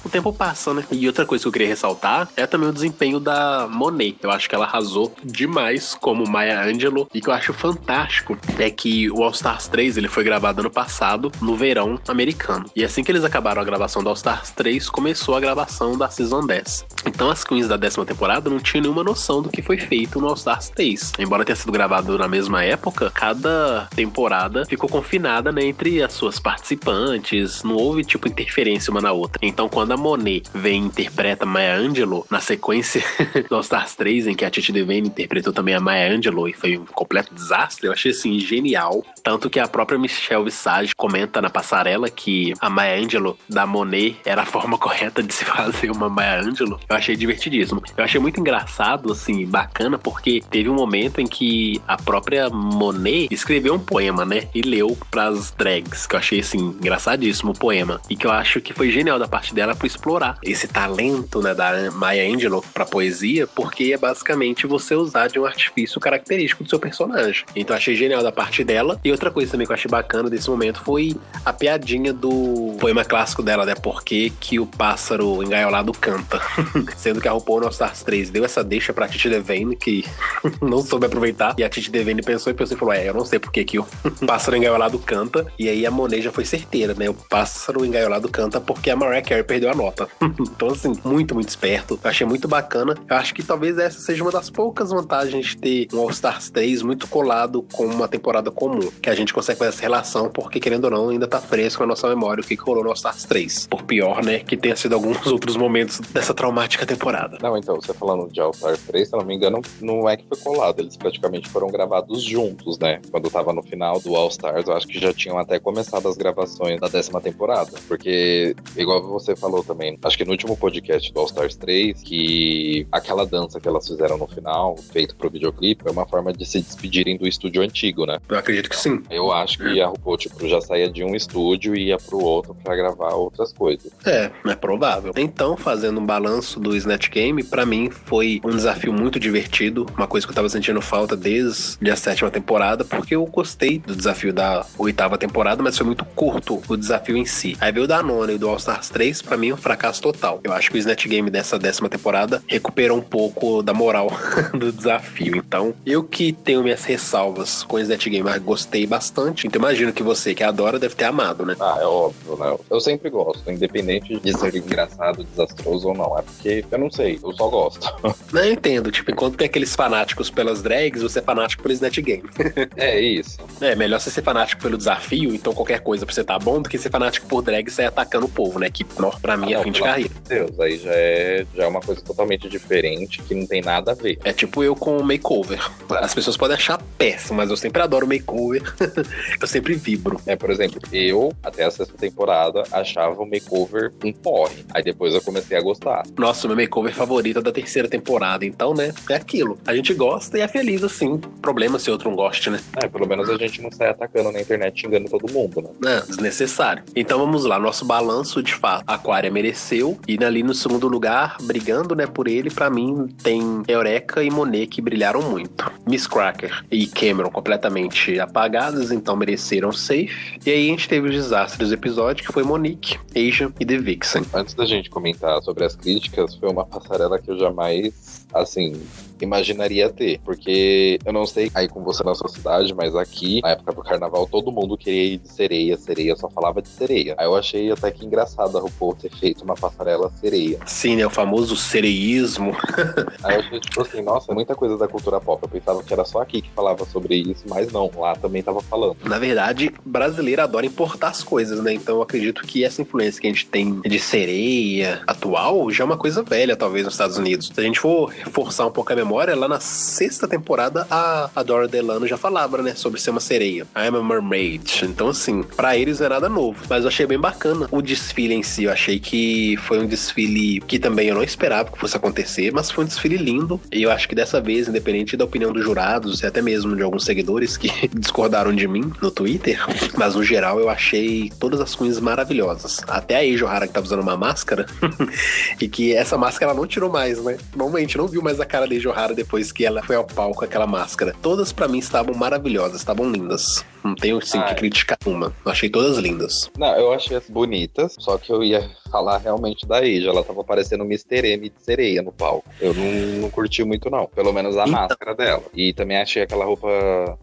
O tempo passa, né? E outra coisa que eu queria ressaltar é também o desempenho da Monet. Eu acho que ela arrasou demais como Maya Angelou. E que eu acho fantástico é que o All Stars 3 ele foi gravado ano passado, no verão americano. E assim que eles acabaram a gravação do All Stars 3, começou a gravação da Season 10. Então as queens da 10ª temporada não tinham nenhuma noção do que foi feito no All Stars 3. Embora tenha sido gravado na mesma época, cada temporada ficou confinada, né, entre as suas participantes. Não houve, tipo, interferência uma na outra. Então quando a Monet vem e interpreta Maya Angelou, na sequência do All Stars 3, em que a Titi Devane interpretou também a Maya Angelou e foi um completo desastre, eu achei, assim, genial. Tanto que a própria Michelle Visage comenta na passarela que a Maya Angelou da Monet era a forma correta de se fazer uma Maya Angelou. Eu achei divertidíssimo. Eu achei muito engraçado, assim, bacana, porque teve um momento em que a própria Monet escreveu um poema, né, e leu pras drags, que eu achei, assim, engraçadíssimo o poema. E que eu acho que foi genial da parte dela por explorar esse talento, né, da Maya Angelou pra poesia, porque é basicamente você usar de um artifício característico do seu personagem. Então eu achei genial da parte dela. E outra coisa também que eu achei bacana desse momento foi a piadinha do poema clássico dela, né, porque que o pássaro engaiolado canta. Sendo que a RuPaul no All Stars 3 deu essa deixa pra Titi Devane, que não soube aproveitar, e a Titi Devane pensou e falou, eu não sei porque que o pássaro engaiolado canta. E aí a Monet já foi certeira, né, o pássaro engaiolado canta porque a Mariah Carey perdeu a nota. Então assim, muito, muito esperto. Eu achei muito bacana. Eu acho que talvez essa seja uma das poucas vantagens de ter um All Stars 3 muito colado com uma temporada comum, que a gente consegue fazer essa relação, porque querendo ou não, ainda tá fresco na nossa memória o que rolou no All Stars 3. Por pior, né, que tenha sido alguns outros momentos dessa traumática temporada. Não, então, você falando de All Stars 3, se eu não me engano, não é que foi colado, eles praticamente foram gravados juntos, né? Quando tava no final do All Stars, eu acho que já tinham até começado as gravações da 10ª temporada, porque, igual você falou também, acho que no último podcast do All Stars 3, que aquela dança que elas fizeram no final, feito pro videoclipe, é uma forma de se despedirem do estúdio antigo, né? Eu acredito que sim. Eu acho que a RuPaul, tipo, já saía de um estúdio e ia pro outro pra gravar outras coisas. É provável. Então, fazendo um balanço do Snatch Game, pra mim foi um desafio muito divertido, uma coisa que eu tava sentindo falta desde a 7ª temporada, porque eu gostei do desafio da 8ª temporada, mas foi muito curto o desafio em si. Aí veio o da 9ª e do All Stars 3, pra mim, um fracasso total. Eu acho que o Snatch Game dessa 10ª temporada recuperou um pouco da moral do desafio. Então, eu que tenho minhas ressalvas com o Snatch Game, mas gostei bastante. Então, imagino que você, que adora, deve ter amado, né? É óbvio, né? Eu sempre gosto, independente de ser engraçado, desastroso ou não. É porque, eu não sei, eu só gosto. Não, eu entendo. Tipo, enquanto tem aqueles fanáticos pelas drags, você é fanático pelo Snatch Game. É isso. É, melhor você ser fanático pelo desafio, então qualquer coisa pra você tá bom, do que ser fanático por drag e sair atacando o povo, né? Que, pra mim, é fim de carreira. Meu Deus, aí já é uma coisa totalmente diferente, que não tem nada a ver. É tipo eu com o makeover. As pessoas podem achar péssimo, mas eu sempre adoro makeover. Eu sempre vibro. Por exemplo, eu, até a 6ª temporada, achava o makeover um porre. Aí depois eu comecei a gostar. Nossa, o meu makeover favorito é da 3ª temporada. Então, né, é aquilo. A gente gosta e é feliz, assim. Problema se outro não goste, né? Pelo menos a gente não sai atacando na internet, xingando todo mundo, né? Desnecessário. Então vamos lá, nosso balanço, de fato, a Aquaria mereceu. E ali no segundo lugar, brigando, né, por ele, pra mim, tem Eureka e Monet, que brilharam muito. Miss Cracker e Cameron completamente apagadas, então mereceram safe. E aí a gente teve os desastres do episódio, que foi Monique, Asia e The Vixen. Antes da gente comentar sobre as críticas, foi uma passarela que eu jamais, assim, imaginaria ter, porque eu não sei aí com você na sua cidade, mas aqui, na época do carnaval, todo mundo queria ir de sereia, só falava de sereia. Aí eu achei até que engraçado a RuPaul ter feito uma passarela sereia. Sim, né? O famoso sereísmo. Aí eu achei, tipo assim, nossa, muita coisa da cultura pop. Eu pensava que era só aqui que falava sobre isso, mas não, lá também tava falando. Na verdade, brasileiro adora importar as coisas, né? Então eu acredito que essa influência que a gente tem de sereia atual já é uma coisa velha, talvez, nos Estados Unidos. Se a gente for reforçar um pouco a memória, lá na 6ª temporada, a Dora Delano já falava, né? Sobre ser uma sereia. I'm a mermaid. Então, assim, pra eles não é nada novo. Mas eu achei bem bacana o desfile em si. Eu achei que foi um desfile que também eu não esperava que fosse acontecer, mas foi um desfile lindo. E eu acho que dessa vez, independente da opinião dos jurados e até mesmo de alguns seguidores que discordaram de mim no Twitter, mas no geral eu achei todas as queens maravilhosas. Até a Asia O'Hara, que tá usando uma máscara, e que essa máscara ela não tirou mais, né? Normalmente não viu mais a cara da Asia O'Hara depois que ela foi ao palco com aquela máscara. Todas pra mim estavam maravilhosas, estavam lindas. Não tenho sim que criticar uma. Eu achei todas lindas. Não, eu achei as bonitas, só que eu ia falar realmente da Asia. Ela tava parecendo Mr. M de sereia no palco. Eu não curti muito, não. Pelo menos a máscara dela. E também achei aquela roupa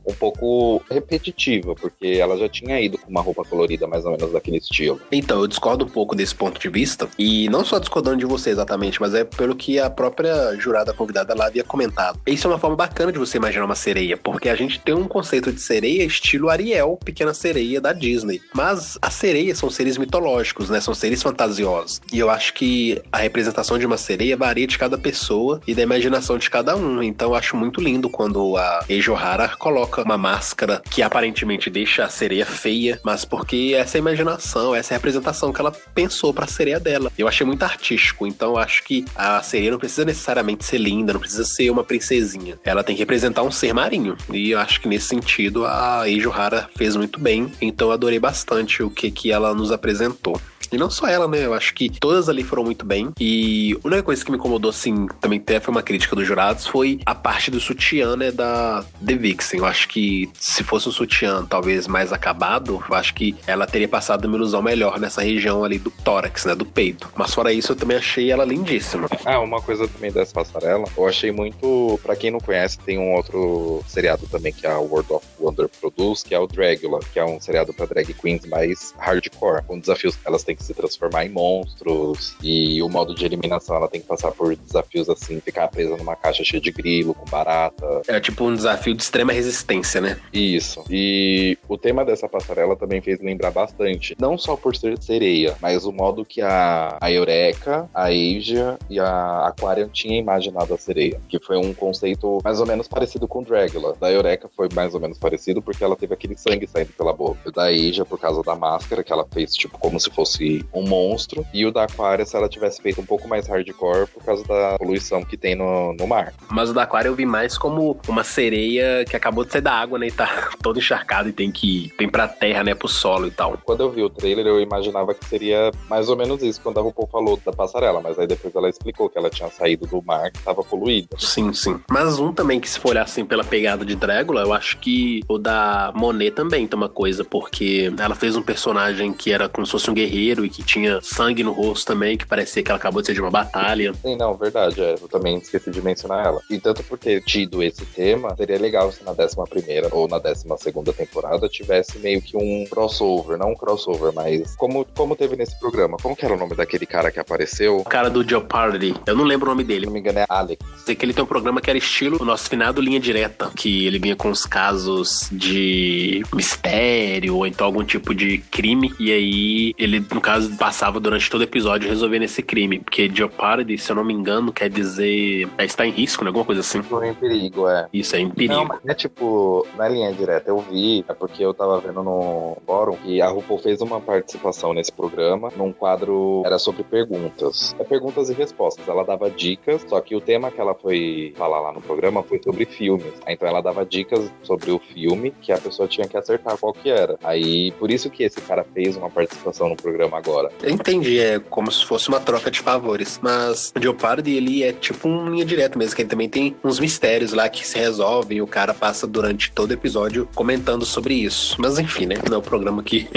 um pouco repetitiva, porque ela já tinha ido com uma roupa colorida mais ou menos daquele estilo. Então, eu discordo um pouco desse ponto de vista. E não só discordando de você exatamente, mas é pelo que a própria jurada convidada lá havia comentado. Isso é uma forma bacana de você imaginar uma sereia, porque a gente tem um conceito de sereia estilo Ariel, Pequena Sereia da Disney. Mas as sereias são seres mitológicos, né? São seres fantasiosos. E eu acho que a representação de uma sereia varia de cada pessoa e da imaginação de cada um. Então eu acho muito lindo quando a Asia O'Hara coloca uma máscara que aparentemente deixa a sereia feia, mas porque essa é a imaginação, essa é a representação que ela pensou pra sereia dela. Eu achei muito artístico, então eu acho que a sereia não precisa necessariamente ser linda, não precisa ser uma princesinha. Ela tem que representar um ser marinho. E eu acho que nesse sentido a Asia O'Hara fez muito bem, então eu adorei bastante o que ela nos apresentou. E não só ela, né? Eu acho que todas ali foram muito bem. E a única coisa que me incomodou, assim, também até foi uma crítica dos jurados, foi a parte do sutiã, né, da The Vixen. Eu acho que se fosse um sutiã talvez mais acabado, eu acho que ela teria passado uma ilusão melhor nessa região ali do tórax, né, do peito. Mas fora isso, eu também achei ela lindíssima. Uma coisa também dessa passarela, eu achei muito... Pra quem não conhece, tem um outro seriado também que a World of Wonder produz, que é o Dragula, que é um seriado pra drag queens mais hardcore, com desafios. Elas têm que se transformar em monstros, e o modo de eliminação ela tem que passar por desafios assim, ficar presa numa caixa cheia de grilo, com barata. É tipo um desafio de extrema resistência, né? Isso. E o tema dessa passarela também fez lembrar bastante, não só por ser sereia, mas o modo que a Eureka, a Asia e a Aquarium tinham imaginado a sereia, que foi um conceito mais ou menos parecido com Dragula. Da Eureka foi mais ou menos parecido porque ela teve aquele sangue saindo pela boca. Da Asia, por causa da máscara, que ela fez tipo como se fosse um monstro, e o da Aquária se ela tivesse feito um pouco mais hardcore por causa da poluição que tem no mar. Mas o da Aquária eu vi mais como uma sereia que acabou de sair da água, né, e tá toda encharcada e tem que ir pra terra, né, pro solo e tal. Quando eu vi o trailer, eu imaginava que seria mais ou menos isso, quando a RuPaul falou da passarela, mas aí depois ela explicou que ela tinha saído do mar, que tava poluída. Sim, sim. Mas um também que, se for olhar assim pela pegada de Dragula, eu acho que o da Monet também tem uma coisa, porque ela fez um personagem que era como se fosse um guerreiro e que tinha sangue no rosto também, que parecia que ela acabou de ser de uma batalha. Sim, não, verdade, eu também esqueci de mencionar ela. E tanto por ter tido esse tema, seria legal se na 11ª ou na 12ª temporada tivesse meio que um crossover, não um crossover, mas como teve nesse programa. Como que era o nome daquele cara que apareceu? O cara do Jeopardy, eu não lembro o nome dele. Se não me engano é Alex. Sei que ele tem um programa que era estilo o nosso finado Linha Direta, que ele vinha com os casos de mistério ou então algum tipo de crime, e aí ele, no caso, passava durante todo o episódio resolvendo esse crime, porque Jeopardy, se eu não me engano, quer dizer está em risco, né? Alguma coisa assim. Em perigo, é. Isso, é em perigo. Não, mas é tipo, na Linha Direta eu vi, é porque eu tava vendo no fórum que a RuPaul fez uma participação nesse programa, num quadro, era sobre perguntas. É perguntas e respostas. Ela dava dicas, só que o tema que ela foi falar lá no programa foi sobre filmes. Então ela dava dicas sobre o filme filme que a pessoa tinha que acertar qual que era. Aí, por isso que esse cara fez uma participação no programa agora. Eu entendi, é como se fosse uma troca de favores. Mas o Jeopardy, ele é tipo uma linha direta mesmo, que ele também tem uns mistérios lá que se resolvem e o cara passa durante todo o episódio comentando sobre isso. Mas enfim, né? Não é um programa que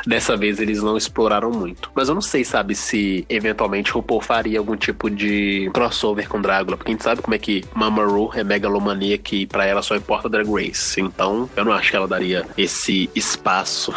dessa vez eles não exploraram muito. Mas eu não sei, sabe, se eventualmente o RuPaul faria algum tipo de crossover com Drácula, porque a gente sabe como é que Mama Ru é megalomaníaca e pra ela só importa Drag Race. Então, eu não acho que ela daria esse espaço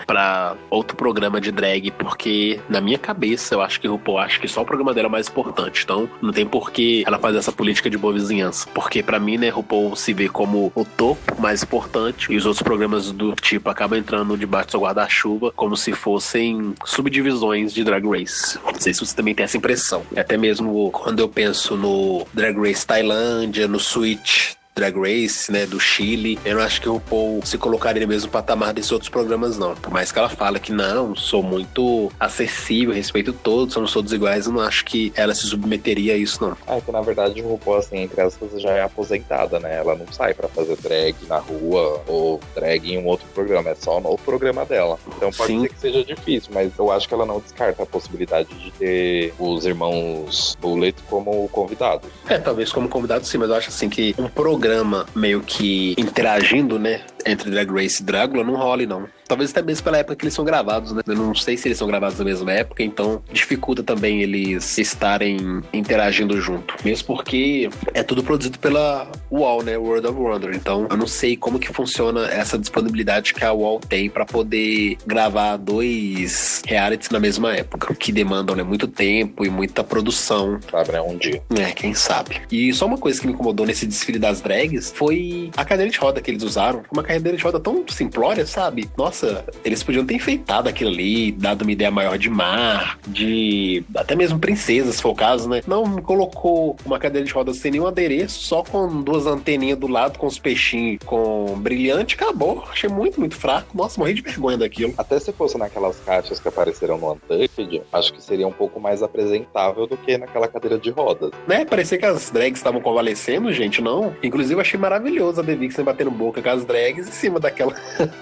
pra outro programa de drag, porque na minha cabeça eu acho que RuPaul acha que só o programa dela é mais importante. Então, não tem por que ela fazer essa política de boa vizinhança. Porque pra mim, né, RuPaul se vê como o topo mais importante e os outros programas do tipo acabam entrando debaixo do seu guarda-chuva como se fossem subdivisões de Drag Race. Não sei se você também tem essa impressão. Até mesmo quando eu penso no Drag Race Tailândia, no Switch Drag Race, né, do Chile, eu não acho que o RuPaul se colocaria no mesmo patamar desses outros programas, não. Por mais que ela fale que não, sou muito acessível, respeito todos, somos todos iguais, eu não acho que ela se submeteria a isso, não. Que na verdade o RuPaul, assim, entre aspas, já é aposentada, né? Ela não sai pra fazer drag na rua ou drag em um outro programa, é só no programa dela. Então pode ser que seja difícil, mas eu acho que ela não descarta a possibilidade de ter os irmãos Bullet como convidados. Talvez como convidado sim, mas eu acho assim que um programa meio que interagindo, né, entre Drag Race e Drácula não role, não. Talvez até mesmo pela época que eles são gravados, né? Eu não sei se eles são gravados na mesma época, então dificulta também eles estarem interagindo junto. Mesmo porque é tudo produzido pela UOL, né? World of Wonder. Então eu não sei como que funciona essa disponibilidade que a UOL tem pra poder gravar 2 realities na mesma época, que demandam, né, muito tempo e muita produção. Sabe, né? Um dia. Quem sabe. E só uma coisa que me incomodou nesse desfile das drags foi a cadeira de roda que eles usaram. Uma cadeira de roda tão simplória, sabe? Nossa, eles podiam ter enfeitado aquilo ali, dado uma ideia maior de mar, de até mesmo princesas, se for o caso, né? Não, colocou uma cadeira de rodas sem nenhum adereço, só com 2 anteninhas do lado, com os peixinhos com brilhante, acabou. Achei muito, muito fraco. Nossa, morri de vergonha daquilo. Até se fosse naquelas caixas que apareceram no Untucked, acho que seria um pouco mais apresentável do que naquela cadeira de rodas. Né? Parecia que as drags estavam convalescendo, gente, não. Inclusive, eu achei maravilhoso a The Vixen batendo boca com as drags em cima daquela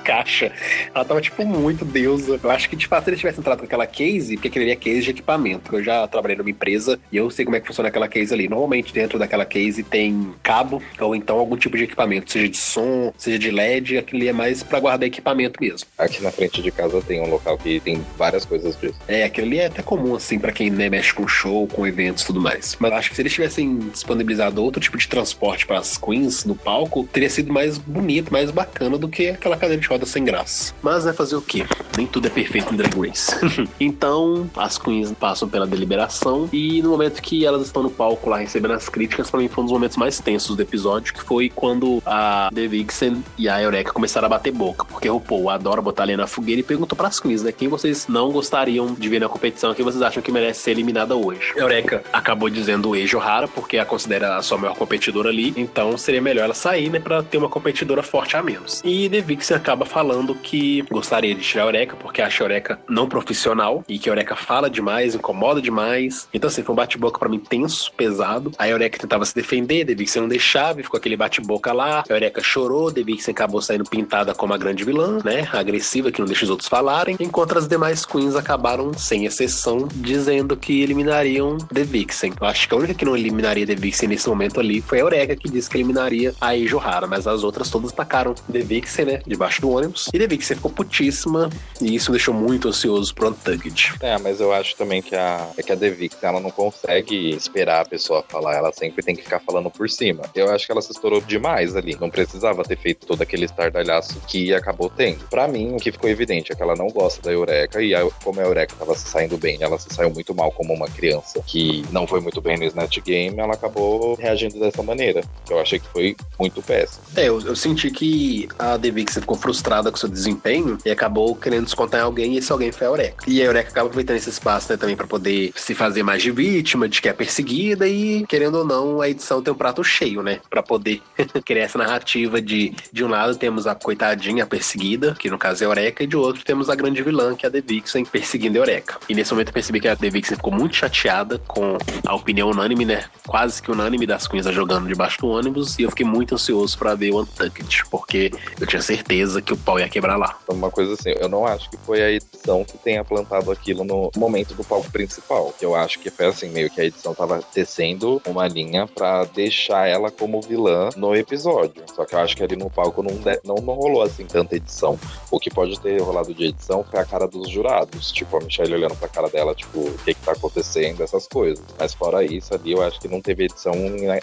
caixa. Ela tava, tipo, muito deusa. Eu acho que, de fato, se eles tivessem entrado com aquela case, porque aquele ali é case de equipamento. Eu já trabalhei numa empresa e eu sei como é que funciona aquela case ali. Normalmente, dentro daquela case tem cabo ou então algum tipo de equipamento, seja de som, seja de LED. Aquilo ali é mais pra guardar equipamento mesmo. Aqui na frente de casa tem um local que tem várias coisas disso. Aquilo ali é até comum, assim, pra quem, né, mexe com show, com eventos e tudo mais. Mas eu acho que se eles tivessem disponibilizado outro tipo de transporte para as queens no palco, teria sido mais bonito, mais bacana do que aquela cadeira de roda sem graça. Mas, né, fazer o quê? Nem tudo é perfeito em Drag Race. Então, as queens passam pela deliberação e no momento que elas estão no palco lá recebendo as críticas, pra mim foi um dos momentos mais tensos do episódio, que foi quando a The Vixen e a Eureka começaram a bater boca, porque o RuPaul adora botar ali na fogueira e perguntou pras queens, né, quem vocês não gostariam de ver na competição, quem vocês acham que merece ser eliminada hoje. A Eureka acabou dizendo o Eiji O'Hara, porque a considera a sua maior competidora ali, então seria melhor ela sair, né, pra ter uma competidora forte a menos. E The Vixen acaba falando que gostaria de tirar a Eureka, porque acha a Eureka não profissional e que a Eureka fala demais, incomoda demais. Então, assim, foi um bate-boca pra mim tenso, pesado. A Eureka tentava se defender, The Vixen não deixava, ficou aquele bate-boca lá. A Eureka chorou, The Vixen acabou saindo pintada como a grande vilã, né, agressiva, que não deixa os outros falarem, enquanto as demais queens acabaram, sem exceção, dizendo que eliminariam The Vixen. Eu acho que a única que não eliminaria The Vixen nesse momento ali foi a Eureka, que disse que eliminaria a Eiji O'Hara, mas as outras todas tacaram The Vixen, né, debaixo do ônibus. E The Vixen ficou putíssima, e isso me deixou muito ansioso pro Untucked. Mas eu acho também que a The Vixen, ela não consegue esperar a pessoa falar, ela sempre tem que ficar falando por cima. Eu acho que ela se estourou demais ali, não precisava ter feito todo aquele estardalhaço que acabou tendo. Pra mim, o que ficou evidente é que ela não gosta da Eureka, e como a Eureka tava se saindo bem, ela se saiu muito mal como uma criança que não foi muito bem no Snatch Game, ela acabou reagindo dessa maneira. Eu achei que foi muito péssimo. Eu senti que a The Vixen ficou frustrada com seu desempenho e acabou querendo descontar em alguém, e esse alguém foi a Eureka. E a Eureka acaba aproveitando esse espaço, né, também pra poder se fazer mais de vítima, de que é perseguida, e querendo ou não, a edição tem um prato cheio, né, pra poder criar essa narrativa de um lado temos a coitadinha, a perseguida, que no caso é a Eureka, e de outro temos a grande vilã, que é a The Vixen, perseguindo a Eureka. E nesse momento eu percebi que a The Vixen ficou muito chateada com a opinião unânime, né, quase que unânime das queens jogando debaixo do ônibus, e eu fiquei muito ansioso pra ver o Untucked, porque porque eu tinha certeza que o pau ia quebrar lá. Uma coisa assim, eu não acho que foi a edição que tenha plantado aquilo no momento do palco principal. Eu acho que foi assim, meio que a edição tava tecendo uma linha pra deixar ela como vilã no episódio. Só que eu acho que ali no palco não rolou assim tanta edição. O que pode ter rolado de edição foi a cara dos jurados. Tipo, a Michelle olhando pra cara dela, tipo, o que tá acontecendo, essas coisas. Mas fora isso ali, eu acho que não teve edição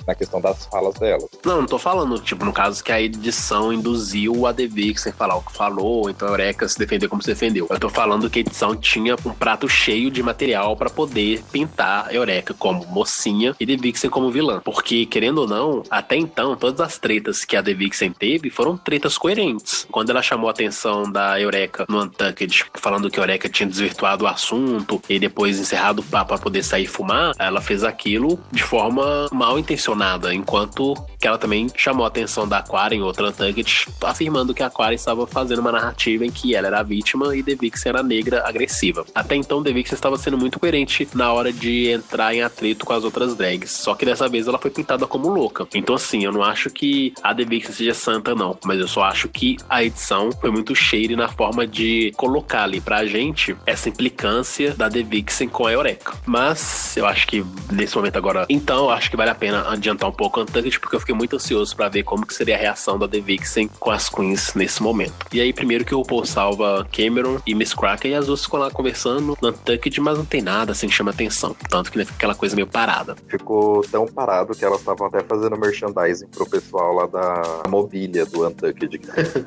na questão das falas dela. Não tô falando, tipo, no caso que a edição induziu a The Vixen falar o que falou, então a Eureka se defender como se defendeu. Eu tô falando que a edição tinha um prato cheio de material pra poder pintar a Eureka como mocinha e The Vixen como vilã. Porque, querendo ou não, até então, todas as tretas que a The Vixen teve foram tretas coerentes. Quando ela chamou a atenção da Eureka no Untucked, falando que a Eureka tinha desvirtuado o assunto e depois encerrado o papo pra poder sair e fumar, ela fez aquilo de forma mal intencionada, enquanto que ela também chamou a atenção da Aquaria em outra Untucked, afirmando que a Aquaria estava fazendo uma narrativa em que ela era a vítima e The Vixen era negra agressiva. Até então, The Vixen estava sendo muito coerente na hora de entrar em atrito com as outras drags, só que dessa vez ela foi pintada como louca. Então assim, eu não acho que a The Vixen seja santa não, mas eu só acho que a edição foi muito shady na forma de colocar ali pra gente essa implicância da The Vixen com a Eureka. Mas eu acho que nesse momento agora, então eu acho que vale a pena adiantar um pouco o Untucked, porque eu fiquei muito ansioso pra ver como que seria a reação da The Vixen com as queens nesse momento. E aí primeiro que o RuPaul salva Cameron e Miss Cracker e as duas ficam lá conversando no Untucked, mas não tem nada assim que chama atenção, tanto que fica aquela coisa meio parada. Ficou tão parado que elas estavam até fazendo merchandising pro pessoal lá da mobília do Untucked.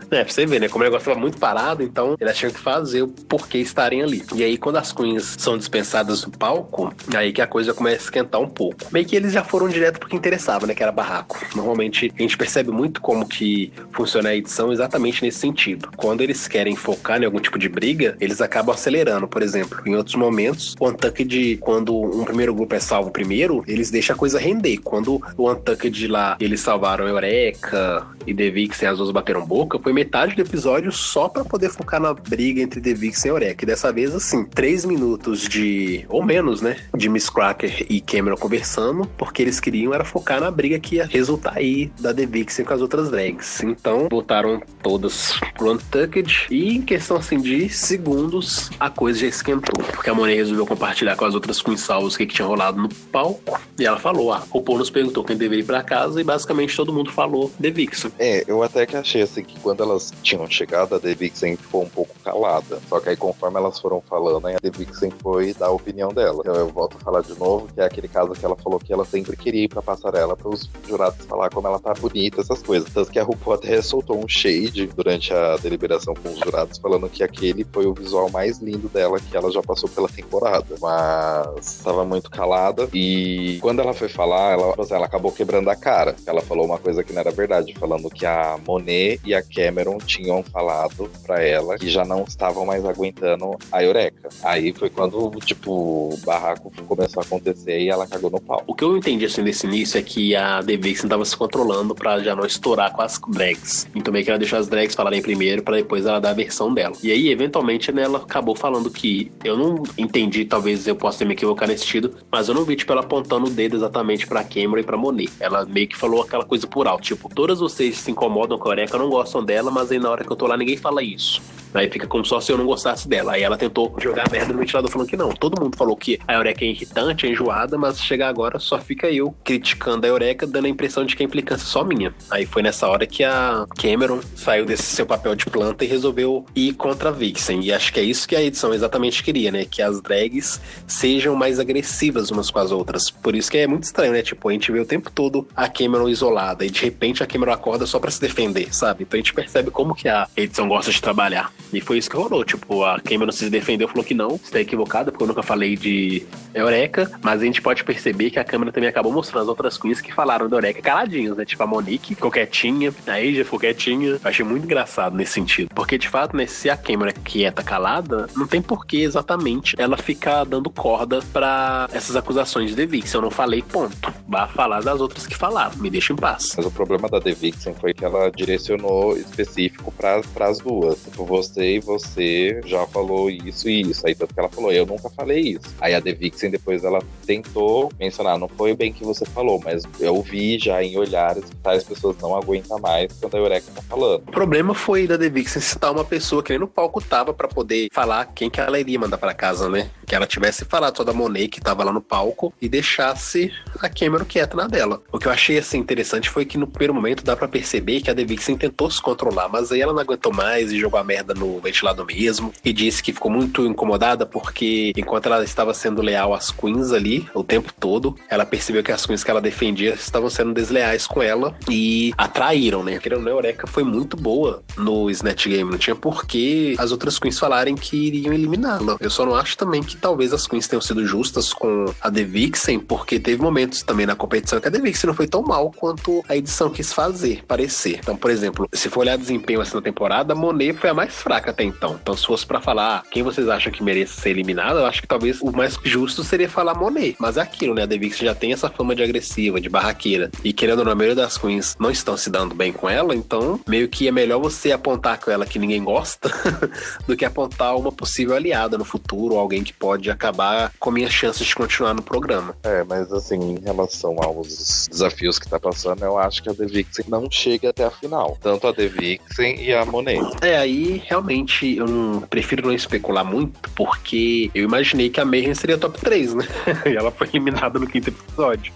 Pra você ver, né, como o negócio tava muito parado, então elas tinham que fazer o porquê estarem ali. E aí quando as queens são dispensadas do palco, aí que a coisa começa a esquentar um pouco. Meio que eles já foram direto pro que interessava, né, que era barraco. Normalmente a gente percebe muito como que funciona a edição exatamente nesse sentido. Quando eles querem focar em algum tipo de briga, eles acabam acelerando. Por exemplo, em outros momentos, o Untucked, quando um primeiro grupo é salvo primeiro, eles deixam a coisa render. Quando o Untucked lá, eles salvaram a Eureka e The Vixen, as duas bateram boca, foi metade do episódio só pra poder focar na briga entre The Vixen e Eureka. E dessa vez, assim, 3 minutos de, ou menos, né, de Miss Cracker e Cameron conversando, porque eles queriam era focar na briga que ia resultar aí da The Vixen com as outras drags. Então, botaram todas pro Untucked e em questão, assim, de segundos, a coisa já esquentou. Porque a Monet resolveu compartilhar com as outras queens salvos o que tinha rolado no palco. E ela falou, o RuPaul nos perguntou quem deveria ir pra casa e basicamente todo mundo falou The Vixen. Eu até que achei, assim, que quando elas tinham chegado, a The Vixen ficou um pouco calada. Só que aí, conforme elas foram falando, aí a The Vixen foi dar a opinião dela. Então, eu volto a falar de novo, que é aquele caso que ela falou que ela sempre queria ir pra passarela pros jurados falar como ela tá bonita, essas coisas. Tanto que a RuPaul até soltou um shade durante a deliberação com os jurados, falando que aquele foi o visual mais lindo dela que ela já passou pela temporada. Mas tava muito calada e quando ela foi falar, ela acabou quebrando a cara. Ela falou uma coisa que não era verdade, falando que a Monet e a Cameron tinham falado pra ela que já não estavam mais aguentando a Eureka. Aí foi quando, tipo, o barraco começou a acontecer e ela cagou no pau. O que eu entendi, assim, desse início é que a The Vixen tava se controlando pra já não estourar com as drags. Então meio que ela deixou as drags falarem primeiro pra depois ela dar a versão dela. E aí, eventualmente, né, ela acabou falando que eu não entendi, talvez eu possa ter me equivocar nesse sentido, mas eu não vi, tipo, ela apontando o dedo exatamente pra Cameron e pra Monet. Ela meio que falou aquela coisa por alto, tipo, todas vocês se incomodam com a Eureka, não gostam dela, mas aí na hora que eu tô lá ninguém fala isso. Aí fica como só se eu não gostasse dela. Aí ela tentou jogar merda no ventilador falando que não. Todo mundo falou que a Eureka é irritante, é enjoada, mas chegar agora só fica eu criticando a Eureka, dando a impressão de que a implicância é só minha. Aí foi nessa hora que a Cameron saiu desse seu papel de planta e resolveu ir contra a Vixen. E acho que é isso que a edição exatamente queria, né? Que as drags sejam mais agressivas umas com as outras. Por isso que é muito estranho, né? Tipo, a gente vê o tempo todo a Cameron isolada e de repente a Cameron acorda só pra se defender, sabe? Então a gente percebe como que a edição gosta de trabalhar. E foi isso que rolou, tipo, a Cameron se defendeu, falou que não, você tá equivocada, porque eu nunca falei de Eureka, mas a gente pode perceber que a Cameron também acabou mostrando as outras queens que falaram de Eureka caladinhos, né, tipo a Monique ficou quietinha, a Asia ficou quietinha, eu achei muito engraçado nesse sentido, porque de fato, né, se a Cameron é quieta, calada, não tem porquê exatamente ela ficar dando corda pra essas acusações de The Vixen, eu não falei, ponto, vá falar das outras que falaram, me deixa em paz. Mas o problema da The Vixen foi que ela direcionou específico pras duas, tipo, você já falou isso e isso. Aí tanto que ela falou, eu nunca falei isso. Aí a The Vixen Vixen depois ela tentou mencionar, não foi bem que você falou, mas eu vi já em olhares que tais pessoas não aguentam mais quando a Eureka tá falando. O problema foi da The Vixen citar uma pessoa que nem no palco tava pra poder falar quem que ela iria mandar pra casa, né? Que ela tivesse falado só da Monet, que tava lá no palco, e deixasse a Cameron quieta na dela. O que eu achei, assim, interessante foi que no primeiro momento dá pra perceber que a The Vixen tentou se controlar, mas aí ela não aguentou mais e jogou a merda no ventilador mesmo, e disse que ficou muito incomodada porque enquanto ela estava sendo leal às queens ali, o tempo todo, ela percebeu que as queens que ela defendia estavam sendo desleais com ela e atraíram, né? Porque a Eureka foi muito boa no Snatch Game, não tinha por que as outras queens falarem que iriam eliminá-la. Eu só não acho também que talvez as queens tenham sido justas com a The Vixen, porque teve momentos também na competição que a The Vixen não foi tão mal quanto a edição quis fazer, parecer. Então, por exemplo, se for olhar desempenho assim na temporada, a Monet foi a mais fraca até então. Então, se fosse pra falar quem vocês acham que mereça ser eliminada, eu acho que talvez o mais justo seria falar Monet. Mas é aquilo, né? A The Vixen já tem essa fama de agressiva, de barraqueira. E querendo ou não, a maioria das queens não estão se dando bem com ela, então meio que é melhor você apontar com ela que ninguém gosta do que apontar uma possível aliada no futuro, alguém que pode acabar com minhas chances de continuar no programa. Mas assim, em relação aos desafios que tá passando, eu acho que a The Vixen não chega até a final. Tanto a The Vixen e a Monet. Aí realmente eu prefiro não especular muito, porque eu imaginei que a Mayhem seria top 3, né? E ela foi eliminada no 5º episódio.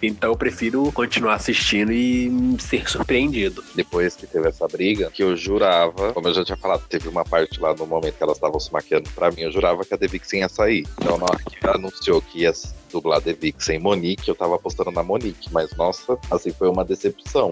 Então eu prefiro continuar assistindo e ser surpreendido. Depois que teve essa briga, que eu jurava, como eu já tinha falado, teve uma parte lá no momento que elas estavam se maquiando pra mim, eu jurava que a The Vixen ia sair. Então na hora que anunciou que ia dublar The Vixen Monique, eu tava apostando na Monique, mas nossa, assim, foi uma decepção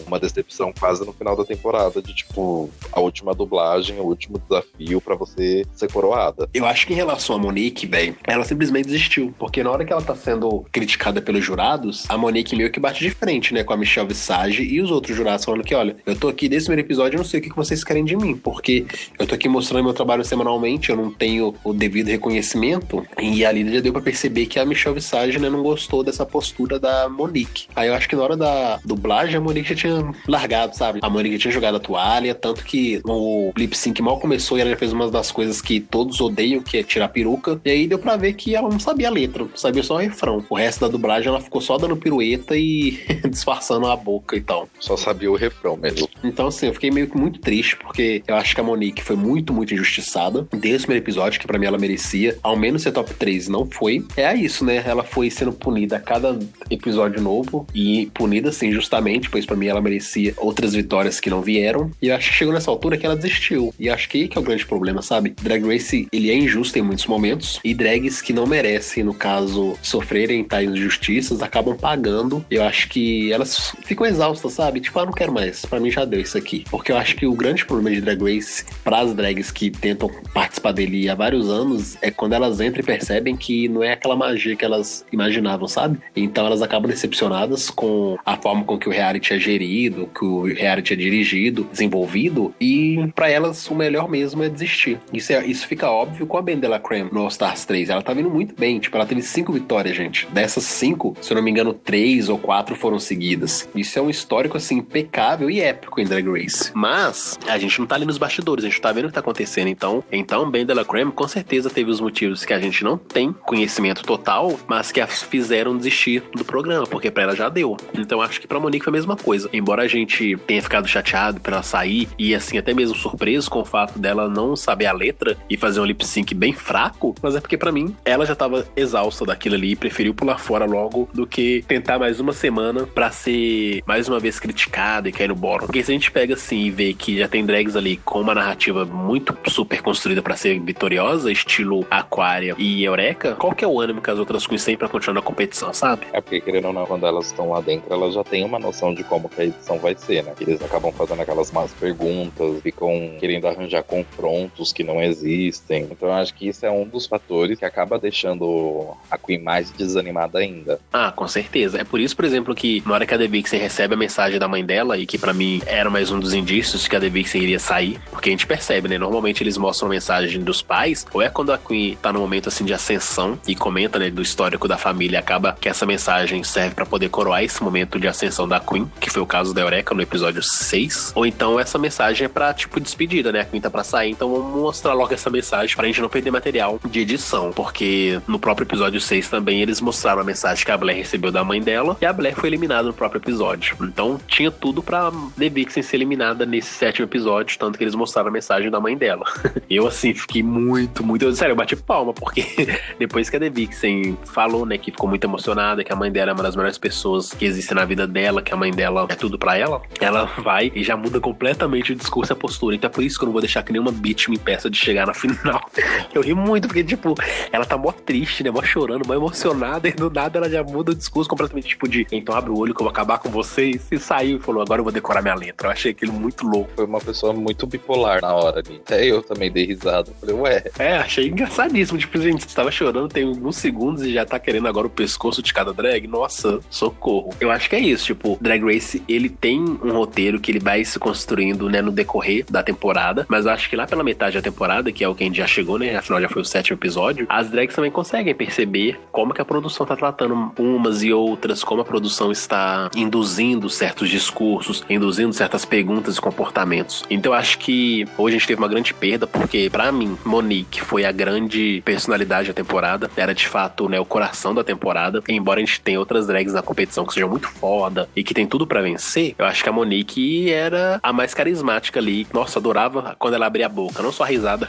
quase no final da temporada, de tipo, a última dublagem, o último desafio pra você ser coroada. Eu acho que em relação a Monique, velho, ela simplesmente desistiu, porque na hora que ela tá sendo criticada pelos jurados, a Monique meio que bate de frente, né, com a Michelle Visage e os outros jurados falando que, olha, eu tô aqui desse primeiro episódio, eu não sei o que vocês querem de mim, porque eu tô aqui mostrando meu trabalho semanalmente, eu não tenho o devido reconhecimento, e ali já deu pra perceber que a Michelle Visage, né, não gostou dessa postura da Monique. Aí eu acho que na hora da dublagem a Monique já tinha largado, sabe? A Monique já tinha jogado a toalha, tanto que o lip sync mal começou e ela já fez uma das coisas que todos odeiam, que é tirar a peruca. E aí deu pra ver que ela não sabia a letra, sabia só o refrão. O resto da dublagem ela ficou só dando pirueta e disfarçando a boca e tal. Só sabia o refrão mesmo. Então assim, eu fiquei meio que muito triste, porque eu acho que a Monique foi muito, muito injustiçada desde o primeiro episódio, que pra mim ela merecia ao menos ser top 3, não foi. É isso, né? Ela foi sendo punida a cada episódio novo e punida assim justamente, pois pra mim ela merecia outras vitórias que não vieram, e eu acho que chegou nessa altura que ela desistiu, e acho que aí que é o grande problema, sabe? Drag Race, ele é injusto em muitos momentos, e drags que não merecem, no caso, sofrerem tais injustiças, acabam pagando. Eu acho que elas ficam exaustas, sabe? Tipo, não quero mais, pra mim já deu isso aqui, porque eu acho que o grande problema de Drag Race pras drags que tentam participar dele há vários anos é quando elas entram e percebem que não é aquela magia que elas imaginavam, sabe? Então elas acabam decepcionadas com a forma com que o reality é gerido, que o reality é dirigido, desenvolvido, e pra elas o melhor mesmo é desistir. Isso fica óbvio com a Ben Della Creme no All Stars 3. Ela tá vindo muito bem, tipo, ela teve 5 vitórias, gente. Dessas 5, se eu não me engano, 3 ou 4 foram seguidas. Isso é um histórico, assim, impecável e épico em Drag Race. Mas a gente não tá ali nos bastidores, a gente tá vendo o que tá acontecendo. Então Ben Della Creme com certeza teve os motivos que a gente não tem conhecimento total, mas que a fizeram desistir do programa, porque pra ela já deu. Então acho que pra Monique foi a mesma coisa. Embora a gente tenha ficado chateado pra ela sair e assim até mesmo surpreso com o fato dela não saber a letra e fazer um lip sync bem fraco, mas é porque pra mim ela já tava exausta daquilo ali e preferiu pular fora logo do que tentar mais uma semana pra ser mais uma vez criticada e cair no bottom. Porque se a gente pega assim e vê que já tem drags ali com uma narrativa muito super construída pra ser vitoriosa, estilo Aquaria e Eureka, qual que é o ânimo que as outras queens têm pra continuar na competição, sabe? É porque, querendo ou não, quando elas estão lá dentro, elas já têm uma noção de como que a edição vai ser, né? Eles acabam fazendo aquelas más perguntas, ficam querendo arranjar confrontos que não existem. Então eu acho que isso é um dos fatores que acaba deixando a Queen mais desanimada ainda. Ah, com certeza. É por isso, por exemplo, que na hora que a The Vixen recebe a mensagem da mãe dela, e que pra mim era mais um dos indícios de que a The Vixen iria sair, porque a gente percebe, né? Normalmente eles mostram a mensagem dos pais, ou é quando a Queen tá no momento assim de ascensão e comenta, né, do histórico da família, acaba que essa mensagem serve pra poder coroar esse momento de ascensão da Queen, que foi o caso da Eureka no episódio 6. Ou então essa mensagem é pra, tipo, despedida, né? A Queen tá pra sair, então vamos mostrar logo essa mensagem pra gente não perder material de edição, porque no próprio episódio 6 também eles mostraram a mensagem que a Blair recebeu da mãe dela, e a Blair foi eliminada no próprio episódio. Então tinha tudo pra The Vixen ser eliminada nesse 7º episódio, tanto que eles mostraram a mensagem da mãe dela. Eu, assim, fiquei muito... Sério, eu bati palma, porque depois que a The Vixen falou, né, que ficou muito emocionada, que a mãe dela é uma das melhores pessoas que existem na vida dela, que a mãe dela é tudo pra ela vai e já muda completamente o discurso e a postura. Então é por isso que eu não vou deixar que nenhuma bitch me impeça de chegar na final. Eu ri muito, porque, tipo, ela tá mó triste, né, mó chorando, mó emocionada, e do nada ela já muda o discurso completamente, tipo, de então abre o olho que eu vou acabar com vocês, e saiu e falou, agora eu vou decorar minha letra. Eu achei aquilo muito louco. Foi uma pessoa muito bipolar na hora ali. Até eu também dei risada. Falei, ué. Achei engraçadíssimo. Tipo, gente, você tava chorando tem alguns segundos e já tá querendo agora o pescoço de cada drag. Nossa, socorro. Eu acho que é isso, tipo, Drag Race, ele tem um roteiro que ele vai se construindo, né, no decorrer da temporada, mas eu acho que lá pela metade da temporada, que é o que a gente já chegou, né, afinal já foi o 7º episódio, as drags também conseguem perceber como que a produção tá tratando umas e outras, como a produção está induzindo certos discursos, induzindo certas perguntas e comportamentos. Então eu acho que hoje a gente teve uma grande perda, porque pra mim, Monique foi a grande personalidade da temporada, era de fato, né, o coração da temporada, e embora a gente tenha outras drags na competição que sejam muito foda e que tem tudo pra vencer, eu acho que a Monique era a mais carismática ali. Nossa, adorava quando ela abria a boca, não só a risada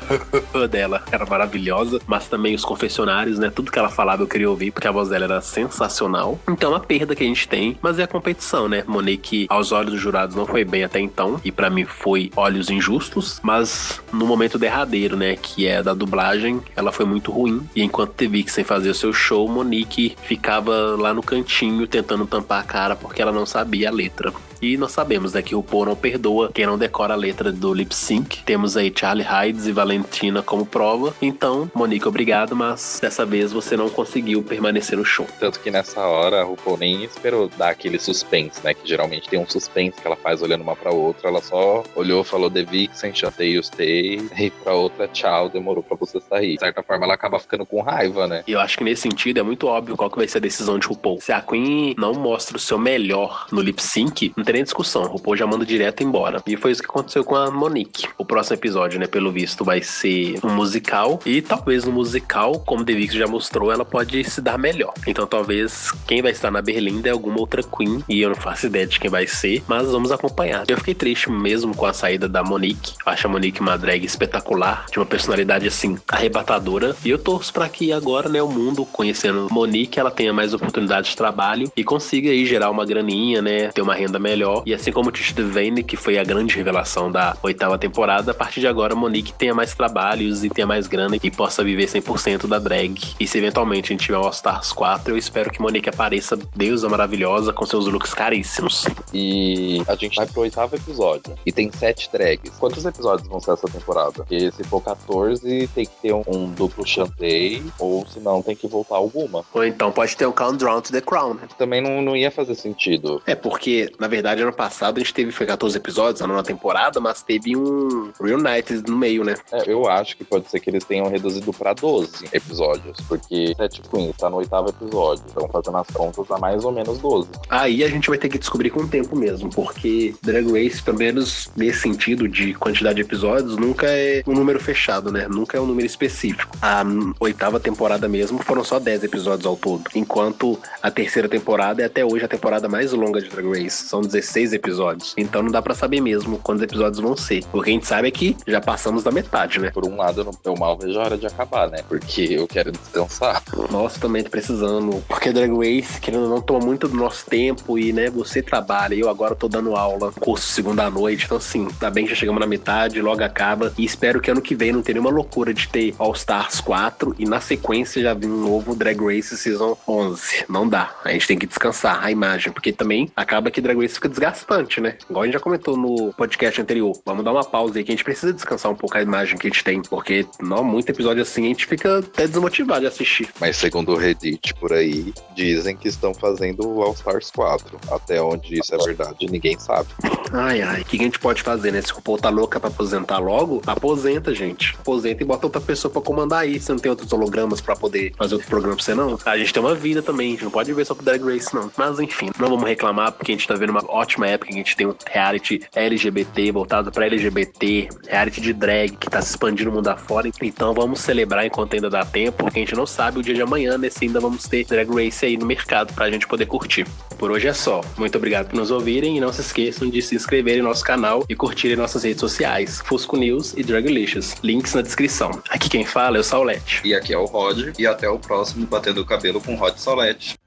dela era maravilhosa, mas também os confessionários, né, tudo que ela falava eu queria ouvir, porque a voz dela era sensacional. Então a perda que a gente tem, mas é a competição, né, Monique aos olhos dos jurados não foi bem até então, e pra mim foi olhos injustos, mas no momento derradeiro, né, que é da dublagem, ela foi muito ruim, e enquanto The Vixen fazia o seu show, Monique ficava lá no cantinho tentando tampar a cara porque ela não sabia a letra. E nós sabemos, né, que o RuPaul não perdoa quem não decora a letra do lip sync. Temos aí Charlie Hides e Valentina como prova. Então, Monique, obrigado, mas dessa vez você não conseguiu permanecer no show. Tanto que nessa hora, a RuPaul nem esperou dar aquele suspense, né, que geralmente tem um suspense que ela faz olhando uma pra outra. Ela só olhou, falou The Vixen, chatei os stay, e pra outra, tchau, demorou pra você sair. De certa forma, ela acaba ficando com raiva, né? E eu acho que nesse sentido é muito óbvio qual que vai ser a decisão de RuPaul. Se a Queen não mostra o seu melhor no lip sync, não tem nem discussão, o RuPaul já manda direto embora. E foi isso que aconteceu com a Monique. O próximo episódio, né, pelo visto, vai ser um musical, e talvez no musical, como The Vixen já mostrou, ela pode se dar melhor. Então talvez quem vai estar na Berlinda é alguma outra Queen, e eu não faço ideia de quem vai ser, mas vamos acompanhar. Eu fiquei triste mesmo com a saída da Monique. Eu acho a Monique uma drag espetacular, de uma personalidade assim, arrebatadora, e eu torço pra que agora, né, o mundo, conhecendo Monique, ela tenha mais oportunidades de trabalho e consiga aí gerar uma graninha, né, ter uma renda melhor. E assim como o Tish Devane, que foi a grande revelação da 8ª temporada, a partir de agora Monique tenha mais trabalhos e tenha mais grana e possa viver 100% da drag. E se eventualmente a gente tiver o All Stars 4, eu espero que Monique apareça deusa maravilhosa com seus looks caríssimos. E a gente vai pro 8º episódio e tem 7 drags. Quantos episódios vão ser essa temporada? Porque se for 14, tem que ter um duplo chantei, ou se não, tem que voltar alguma. Ou então pode ter um Countdown to the Crown, né? Também não ia fazer sentido. É porque, na verdade, ano passado a gente teve, foi 14 episódios, na temporada, mas teve um Reunited no meio, né? Eu acho que pode ser que eles tenham reduzido pra 12 episódios, porque 7 Queens tá no 8º episódio, então fazendo as contas dá mais ou menos 12. Aí a gente vai ter que descobrir com o tempo mesmo, porque Drag Race, pelo menos nesse sentido de quantidade de episódios, nunca é um número fechado, né? Nunca é um número específico. A 8ª temporada mesmo foram só 10 episódios ao todo, enquanto a 3ª temporada é até hoje a temporada mais longa de Drag Race, são 16 episódios. Então não dá pra saber mesmo quantos episódios vão ser. O que a gente sabe é que já passamos da metade, né? Por um lado, eu mal vejo a hora de acabar, né? Porque eu quero descansar. Nossa, também tô precisando. Porque Drag Race, querendo ou não, toma muito do nosso tempo e, né, você trabalha. Eu agora tô dando aula, curso segunda à noite. Então, assim, tá bem, já chegamos na metade, logo acaba. E espero que ano que vem não tenha nenhuma loucura de ter All Stars 4 e na sequência já vir um novo Drag Race Season 11. Não dá. A gente tem que descansar a imagem, porque também acaba que Drag Race fica desgastante, né? Igual a gente já comentou no podcast anterior. Vamos dar uma pausa aí, que a gente precisa descansar um pouco a imagem que a gente tem, porque muito episódio assim a gente fica até desmotivado de assistir. Mas segundo o Reddit por aí, dizem que estão fazendo o All Stars 4. Até onde isso é verdade, ninguém sabe. Ai, o que a gente pode fazer, né? Se o povo tá louca pra aposentar logo, aposenta, gente. Aposenta e bota outra pessoa pra comandar aí. Você não tem outros hologramas pra poder fazer outro programa pra você, não? A gente tem uma vida também, a gente não pode ver só pro Drag Race, não. Mas enfim, não vamos reclamar, porque a gente tá vendo uma ótima época, que a gente tem um reality LGBT voltado pra LGBT, reality de drag que tá se expandindo no mundo afora. Então vamos celebrar enquanto ainda dá tempo, porque a gente não sabe o dia de amanhã, né? Se ainda vamos ter Drag Race aí no mercado pra gente poder curtir. Por hoje é só. Muito obrigado por nos ouvirem e não se esqueçam de se inscreverem no nosso canal e curtirem nossas redes sociais, Fusco News e Draglicious. Links na descrição. Aqui quem fala é o Saulete. E aqui é o Rod. E até o próximo Batendo o Cabelo com Rod Saulete.